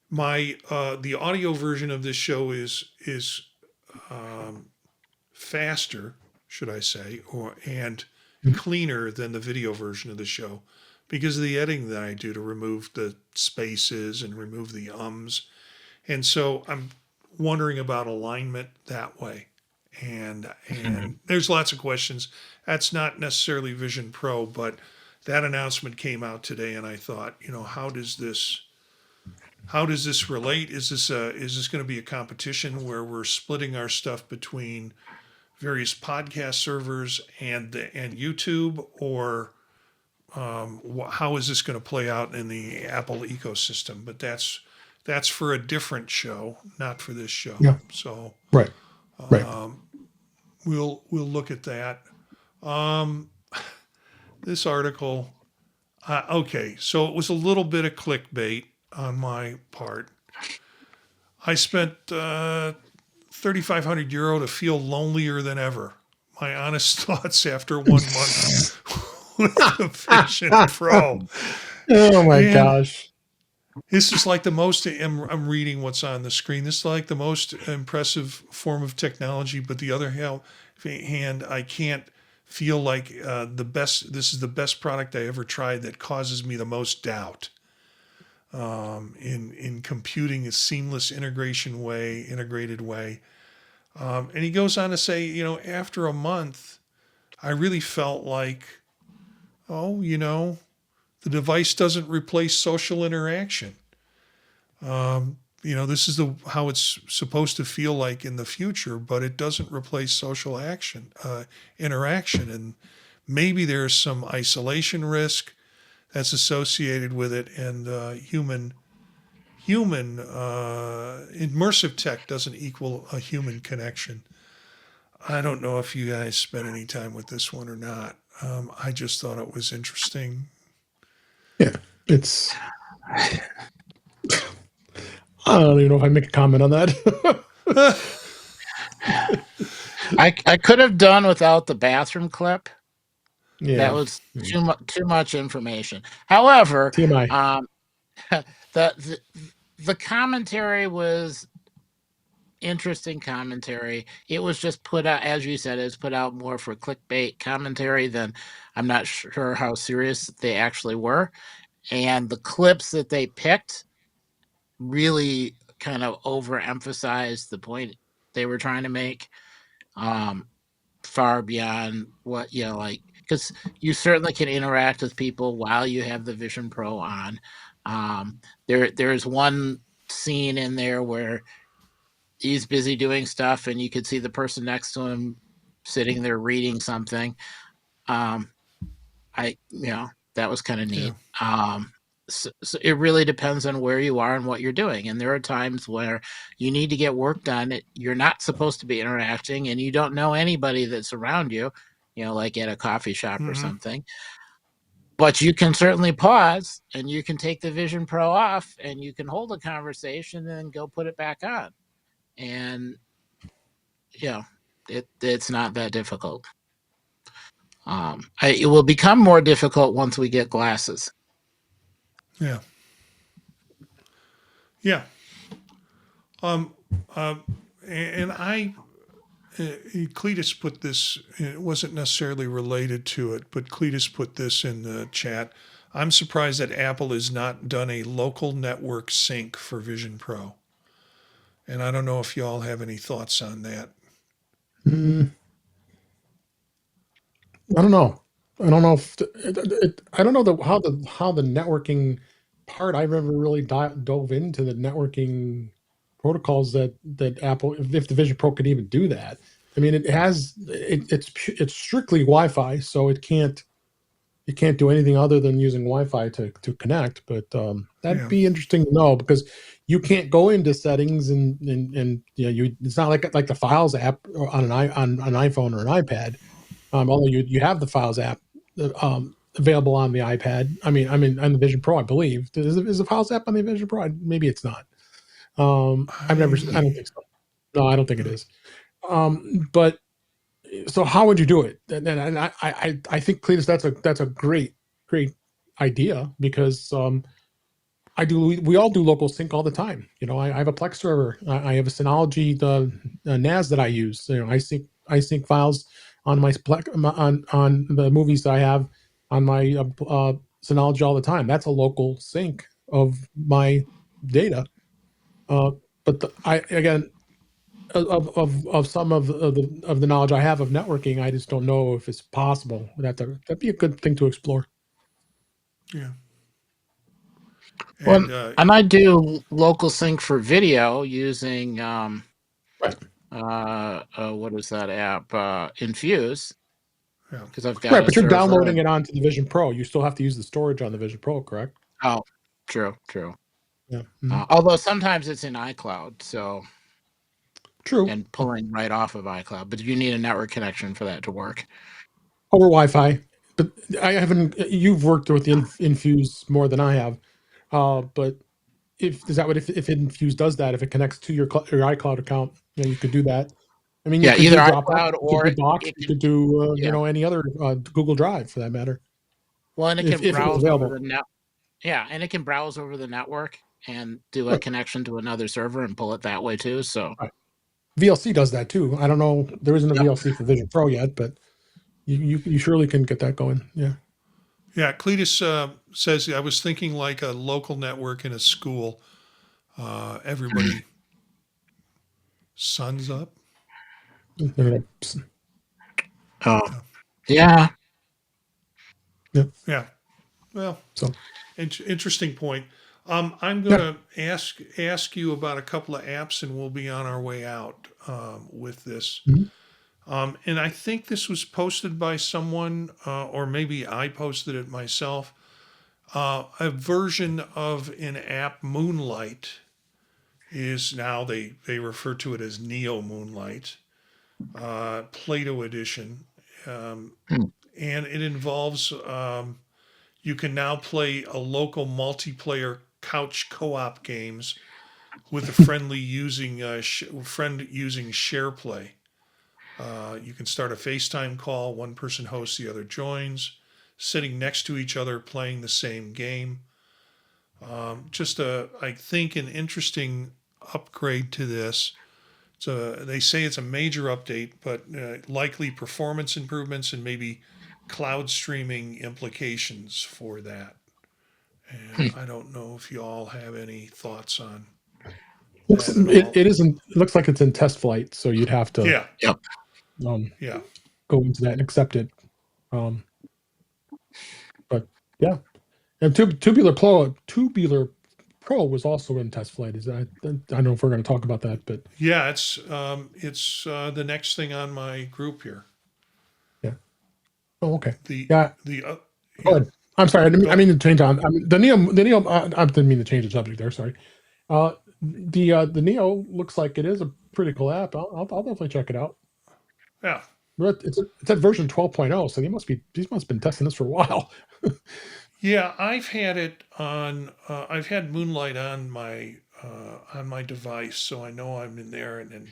the audio version of this show is faster, should I say, and cleaner than the video version of the show, because of the editing that I do to remove the spaces and remove the ums. And so I'm wondering about alignment that way. And there's lots of questions. That's not necessarily Vision Pro, but that announcement came out today, and I thought, how does this relate? Is this going to be a competition where we're splitting our stuff between various podcast servers and YouTube, or how is this going to play out in the Apple ecosystem? But that's for a different show, not for this show. Yeah. So right. We'll look at that. This article. Okay, so it was a little bit of clickbait on my part. I spent 3,500 euro to feel lonelier than ever. My honest thoughts after 1 month with the Vision Pro. Oh my gosh. This is like the most. I'm reading what's on the screen. This is like the most impressive form of technology. But the other hand, I can't feel like the best. This is the best product I ever tried that causes me the most doubt. In computing a seamless integrated way. And he goes on to say, after a month, I really felt like, oh, the device doesn't replace social interaction. This is how it's supposed to feel like in the future, but it doesn't replace social interaction. And maybe there's some isolation risk that's associated with it, and human immersive tech doesn't equal a human connection. I don't know if you guys spent any time with this one or not. I just thought it was interesting. Yeah, it's. I don't even know if I make a comment on that. I could have done without the bathroom clip. Yeah, That was too much information. However, TMI. the commentary was interesting commentary. It was just put out, as you said, it's put out more for clickbait commentary than I'm not sure how serious they actually were. And the clips that they picked really kind of overemphasized the point they were trying to make, far beyond what, because you certainly can interact with people while you have the Vision Pro on. There's one scene in there where he's busy doing stuff and you could see the person next to him sitting there reading something. That was kind of neat. Yeah. So it really depends on where you are and what you're doing. And there are times where you need to get work done. You're not supposed to be interacting and you don't know anybody that's around you, like at a coffee shop or something. But you can certainly pause and you can take the Vision Pro off and you can hold a conversation and go put it back on. And it's not that difficult. It will become more difficult once we get glasses. Yeah. Yeah. And Cletus put this, it wasn't necessarily related to it, but Cletus put this in the chat. I'm surprised that Apple has not done a local network sync for Vision Pro. And I don't know if y'all have any thoughts on that. I don't know. I don't know if I don't know how the networking part. I never really dove into the networking protocols that Apple, if the Vision Pro could even do that. I mean, it's strictly Wi-Fi, so it can't do anything other than using Wi-Fi to connect. But that'd be interesting to know, because you can't go into settings and it's not like the Files app on an iPhone or an iPad. Although you have the Files app available on the iPad. I mean on the Vision Pro, I believe. Is the Files app on the Vision Pro? Maybe it's not. I don't think so. No, I don't think it is. But so how would you do it? And I think, Cletus, that's a great idea, because we all do local sync all the time. I have a Plex server. I have a Synology NAS that I use. I sync files on my on the movies that I have on my Synology all the time. That's a local sync of my data. But again, of some of the knowledge I have of networking, I just don't know if it's possible. That'd be a good thing to explore. Yeah. And I do local sync for video using what is that app? Infuse. Yeah. Because I've got but you're downloading it onto the Vision Pro. You still have to use the storage on the Vision Pro, correct? Oh, true. Yeah. Although sometimes it's in iCloud, so true, and pulling right off of iCloud, but you need a network connection for that to work. Over Wi-Fi. But I haven't. You've worked with the Infuse more than I have. But if Infuse does that, if it connects to your iCloud account, you could do that. I mean, you could either do iCloud or Box. You could do any other Google Drive for that matter. Well, and it can browse over the net. Yeah, and it can browse over the network and do a Right. connection to another server and pull it that way too. So VLC does that too. I don't know. There isn't a Yep. VLC for Vision Pro yet, but you surely can get that going. Yeah. Yeah, Cletus says, I was thinking like a local network in a school. Everybody suns up. oh yeah. Yeah. Well, So interesting point. I'm going to ask you about a couple of apps, and we'll be on our way out with this. Mhm. And I think this was posted by someone, or maybe I posted it myself. A version of an app, Moonlight, is now they refer to it as Neo Moonlight, Plato edition, Hmm. and it involves. You can now play a local multiplayer couch co-op games with a friend using SharePlay. You can start a FaceTime call. One person hosts, the other joins, sitting next to each other playing the same game. I think, an interesting upgrade to this. So they say it's a major update, but likely performance improvements and maybe cloud streaming implications for that. And I don't know if you all have any thoughts on looks that at all. it isn't. It looks like it's in test flight, so you'd have to Yeah, Yep. yeah. go into that and accept it. But yeah, and Tubular Pro was also in test flight. I don't know if we're going to talk about that, but Yeah, it's the next thing on my group here. yeah. Oh, okay. The Yeah. the Go yeah. ahead. I'm sorry. Go I ahead. mean to change on. I mean, the Neo. I didn't mean to change the subject there. Sorry. The Neo looks like it is a pretty cool app. I'll definitely check it out. Yeah, It's at version 12.0, so these must have been testing this for a while. yeah. I've had it on. I've had Moonlight on my device, so I know I'm in there. And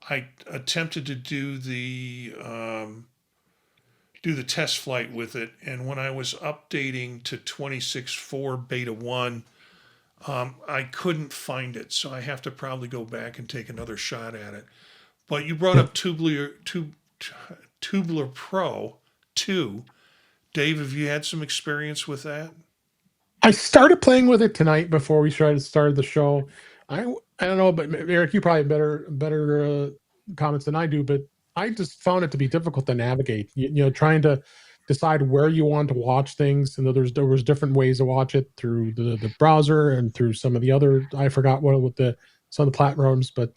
I attempted to do the test flight with it, and when I was updating to 26.4 beta 1, I couldn't find it, so I have to probably go back and take another shot at it. But you brought Yeah. up Tubular Pro 2. Dave, have you had some experience with that? I started playing with it tonight before we started the show. I don't know, but Eric, you probably have better comments than I do. But I just found it to be difficult to navigate. Trying to decide where you want to watch things, and there was different ways to watch it through the browser and through some of the other. I forgot what with some of the platforms, but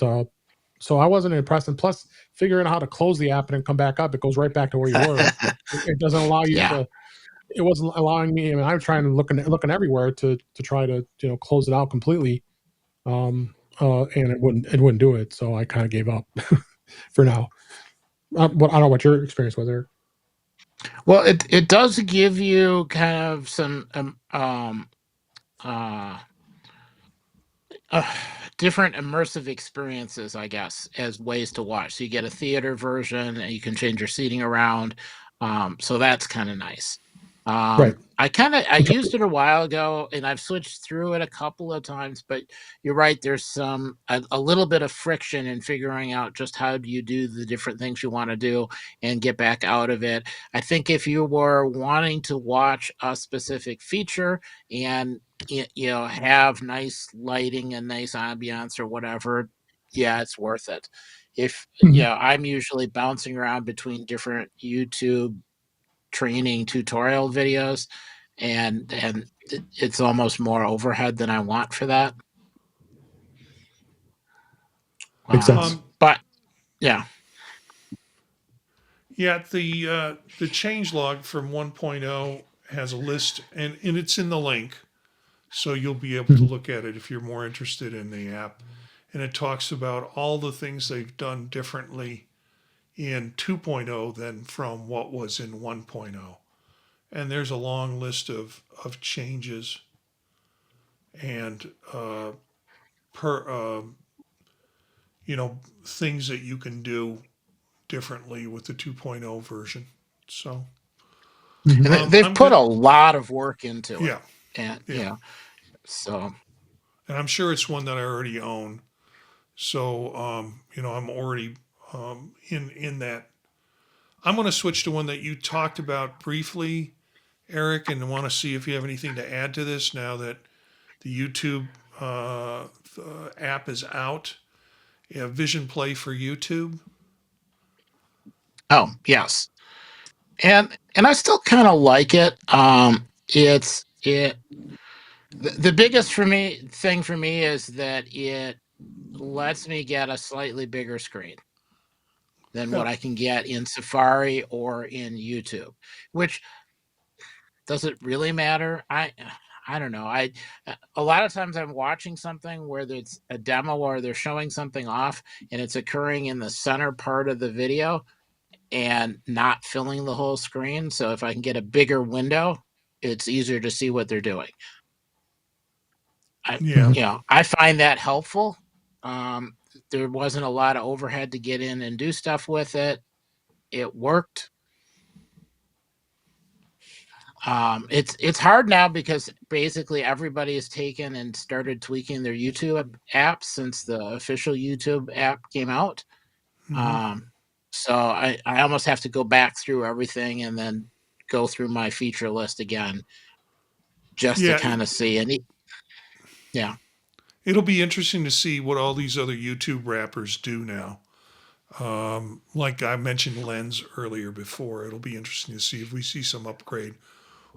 so I wasn't impressed. And plus, figuring out how to close the app and then come back up, it goes right back to where you were. It doesn't allow you Yeah. to. It wasn't allowing me. I mean, I'm trying to looking everywhere to try to close it out completely, and it wouldn't do it. So I kind of gave up for now. I don't know what your experience was there. Well, it does give you kind of some uh, uh, different immersive experiences, I guess, as ways to watch. So you get a theater version, and you can change your seating around. So that's kind of nice. Right. I used it a while ago, and I've switched through it a couple of times. But you're right. There's a little bit of friction in figuring out just how do you do the different things you want to do and get back out of it. I think if you were wanting to watch a specific feature and have nice lighting and nice ambiance or whatever, yeah, it's worth it. If Mhm. I'm usually bouncing around between different YouTube training tutorial videos, and it's almost more overhead than I want for that. Makes sense. But yeah. Yeah, the change log from 1.0 has a list, and it's in the link, so you'll be able to Mhm. look at it if you're more interested in the app. And it talks about all the things they've done differently in 2.0 than from what was in 1.0. And there's a long list of changes and per things that you can do differently with the 2.0 version. So Mhm. And they've I'm put good. a lot of work into it. Yeah, And Yeah. so And I'm sure it's one that I already own. So, I'm already in that. I'm going to switch to one that you talked about briefly, Eric, and want to see if you have anything to add to this now that the YouTube app is out. Yeah, Vision Play for YouTube. oh yes, and I still kind of like it. It's it the biggest thing for me is that it lets me get a slightly bigger screen than Yeah. what I can get in Safari or in YouTube. Which, does it really matter? I don't know. A lot of times I'm watching something where it's a demo or they're showing something off and it's occurring in the center part of the video and not filling the whole screen. So if I can get a bigger window, it's easier to see what they're doing. Yeah. I find that helpful. Um, there wasn't a lot of overhead to get in and do stuff with it. It worked. It's hard now because basically everybody has taken and started tweaking their YouTube app since the official YouTube app came out. Hmm. Um, so I almost have to go back through everything and then go through my feature list again just to Yeah. kind of see. And yeah, It'll be interesting to see what all these other YouTube rappers do now. Like I mentioned Lens earlier before, it'll be interesting to see if we see some upgrade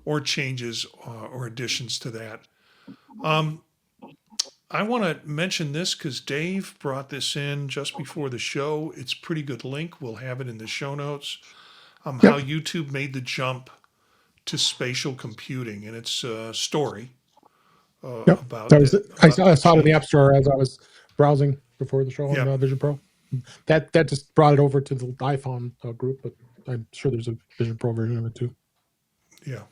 or changes or additions to that. Um, I want to mention this because Dave brought this in just before the show. It's a pretty good link. We'll have it in the show notes. How Yep. YouTube made the jump to spatial computing, and it's a story Yep. about So that I that saw it in the change. App Store as I was browsing before the show on Yep. Vision Pro. That just brought it over to the iPhone group, but I'm sure there's a Vision Pro version of it too. Yeah.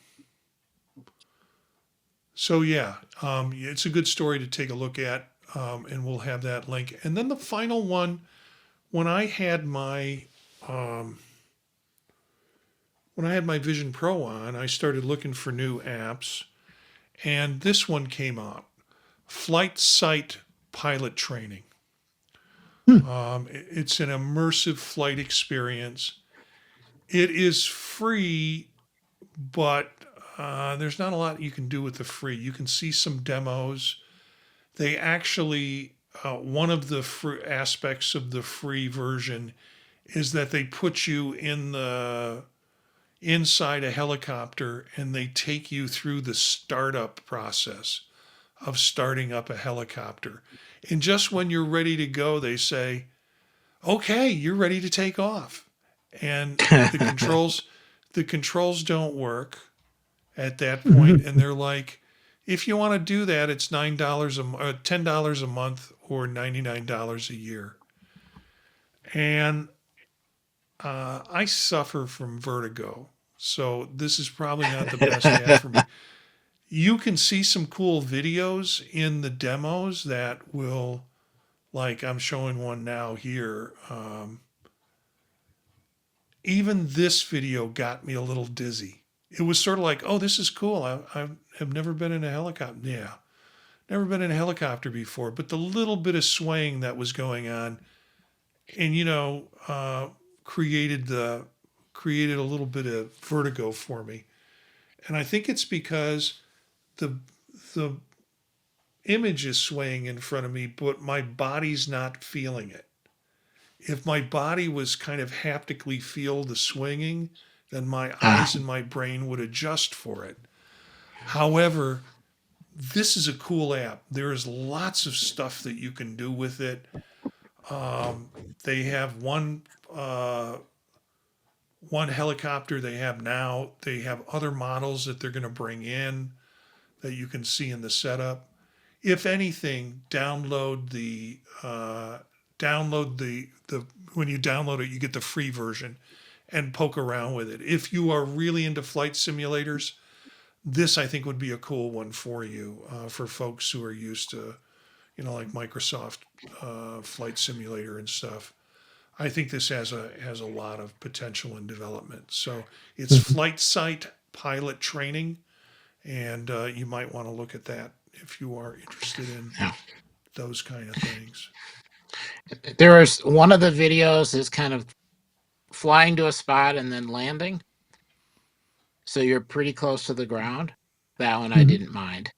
So yeah, it's a good story to take a look at, and we'll have that link. And then the final one, when I had my um, when I had my Vision Pro on, I started looking for new apps, and this one came up: Flight Sight Pilot Training. Hmm. It's an immersive flight experience. It is free, but there's not a lot you can do with the free. You can see some demos. They actually, one of the aspects of the free version is that they put you in the inside a helicopter and they take you through the startup process of starting up a helicopter. And just when you're ready to go, they say, "Okay, you're ready to take off." And the controls don't work at that point, and they're like, if you want to do that, it's $10 a month or $99 a year. And I suffer from vertigo, so this is probably not the best app for me. You can see some cool videos in the demos that will, like I'm showing one now here. Even this video got me a little dizzy. It was sort of like, oh, this is cool. I have never been in a helicopter. Yeah, never been in a helicopter before. But the little bit of swaying that was going on, and created a little bit of vertigo for me. And I think it's because the the image is swaying in front of me, but my body's not feeling it. If my body was kind of haptically feel the swinging, then my eyes and my brain would adjust for it. However, this is a cool app. There is lots of stuff that you can do with it. They have one helicopter they have now. They have other models that they're going to bring in that you can see in the setup. If anything, download the when you download it, you get the free version and poke around with it. If you are really into flight simulators, this I think would be a cool one for you, for folks who are used to, like Microsoft Flight Simulator and stuff. I think this has a lot of potential in development. So it's Flight Sight Pilot Training, And you might want to look at that if you are interested in Yeah. those kind of things. There's one of the videos is kind of flying to a spot and then landing. So you're pretty close to the ground. That one I Mhm. didn't mind.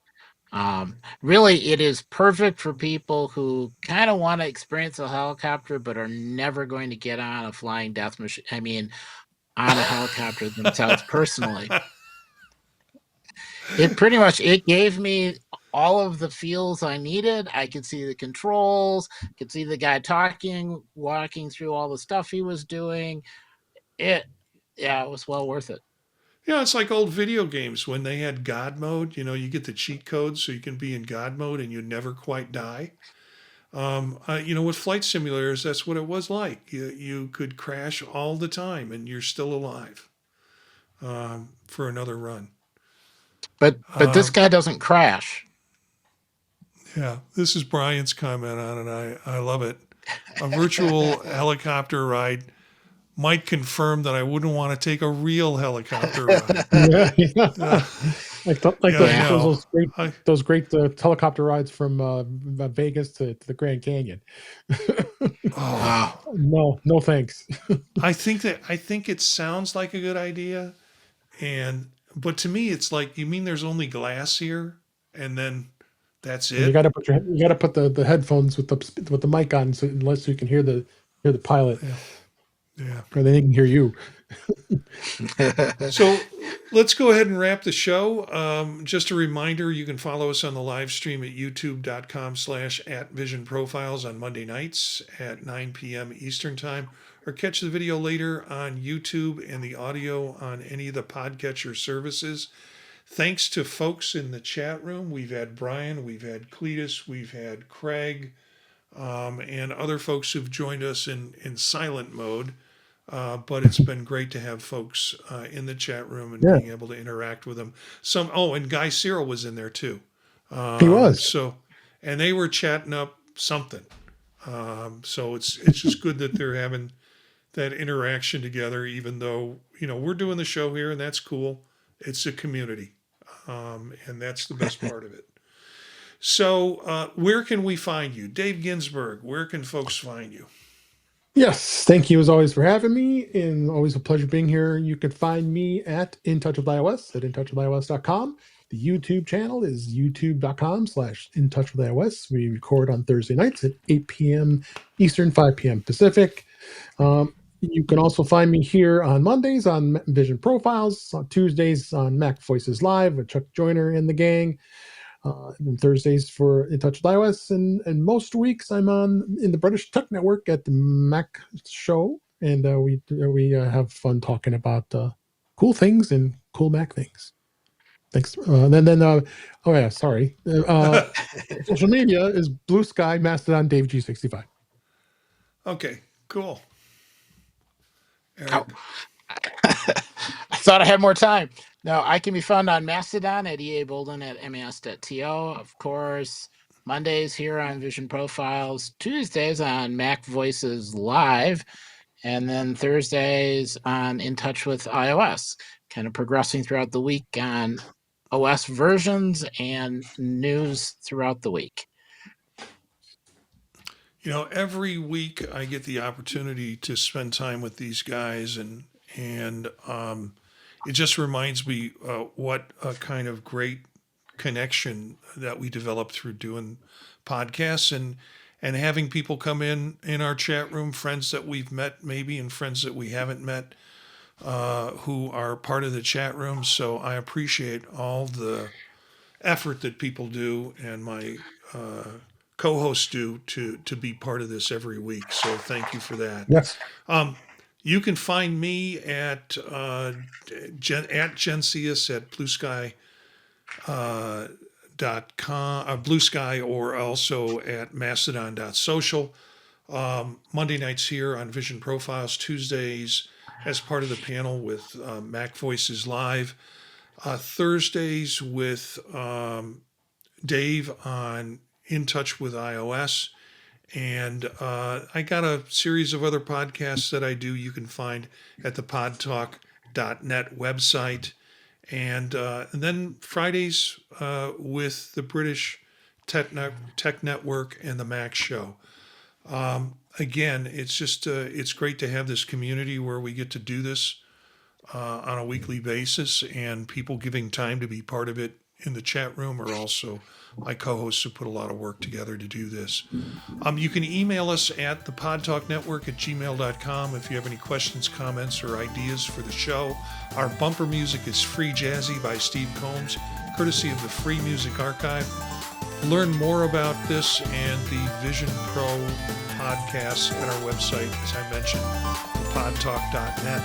Really, it is perfect for people who kind of want to experience a helicopter but are never going to get on a flying death machine. I mean, on a helicopter themselves personally. It pretty much it gave me all of the feels I needed. I could see the controls, could see the guy talking, walking through all the stuff he was doing. It Yeah, it was well worth it. Yeah, it's like old video games when they had God mode. You get the cheat codes so you can be in God mode and you never quite die. With flight simulators, that's what it was like. You could crash all the time and you're still alive for another run. But this guy doesn't crash. Yeah, this is Brian's comment on it. I love it. A virtual helicopter ride might confirm that I wouldn't want to take a real helicopter ride. Yeah, yeah. Uh, Like yeah, I Yeah. know. those great helicopter rides from Vegas to the Grand Canyon. Wow. Oh, No thanks. I think it sounds like a good idea, but to me, it's like, you mean there's only glass here, and then that's And you it? got to put the headphones with the mic on, so unless you can hear the pilot, Yeah, yeah. or they can hear you. So let's go ahead and wrap the show. Just a reminder, you can follow us on the live stream at youtube.com/@visionprofiles on Monday nights at 9 p.m. Eastern Time, or catch the video later on YouTube and the audio on any of the podcatcher services. Thanks to folks in the chat room. We've had Brian, we've had Cletus, we've had Craig, and other folks who've joined us in silent mode. But it's been great to have folks in the chat room and Yeah, being able to interact with them. And Guy Cyril was in there too. he was. So, and they were chatting up something. So it's just good that they're having that interaction together, even though we're doing the show here, and that's cool. It's a community, and that's the best part of it. So, where can we find you, Dave Ginsburg? Where can folks find you? Yes, thank you as always for having me, and always a pleasure being here. You can find me at In Touch with iOS at intouchwithios.com. The YouTube channel is youtube.com/In Touch with iOS. We record on Thursday nights at 8 p.m. Eastern, 5 p.m. Pacific. You can also find me here on Mondays on Vision Profiles, on Tuesdays on Mac Voices Live with Chuck Joyner and the gang, and Thursdays for In Touch with iOS, and most weeks I'm on in the British Tech Network at the Mac Show, and we have fun talking about cool things and cool Mac things. Thanks. Oh yeah, sorry. Social media is Blue Sky, Mastodon, Dave G65. Okay, cool. Oh, Eric. I thought I had more time. No, I can be found on Mastodon at EA Bolden at mas.to. Of course, Mondays here on Vision Profiles, Tuesdays on Mac Voices Live, and then Thursdays on In Touch with iOS. Kind of progressing throughout the week on OS versions and news throughout the week. Every week I get the opportunity to spend time with these guys, and it just reminds me what a kind of great connection that we developed through doing podcasts, and having people come in our chat room, friends that we've met maybe and friends that we haven't met, who are part of the chat room. So I appreciate all the effort that people do, and my co-hosts do to be part of this every week. So thank you for that. Yes. You can find me at Gensius at Blue Sky .com, Blue Sky, or also at Mastodon.social. Monday nights here on Vision Profiles, Tuesdays as part of the panel with Mac Voices Live, Thursdays with Dave on In Touch with iOS. And I got a series of other podcasts that I do you can find at the podtalk.net website. And then Fridays with the British Tech Network and the Mac Show. Again, it's great to have this community where we get to do this on a weekly basis, and people giving time to be part of it in the chat room are also my co-hosts who put a lot of work together to do this. You can email us at thepodtalknetwork@gmail.com if you have any questions, comments, or ideas for the show. Our bumper music is Free Jazzy by Steve Combs, courtesy of the Free Music Archive. Learn more about this and the Vision Pro podcasts at our website, as I mentioned, thepodtalk.net.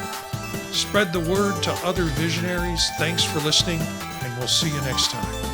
Spread the word to other visionaries. Thanks for listening, and we'll see you next time.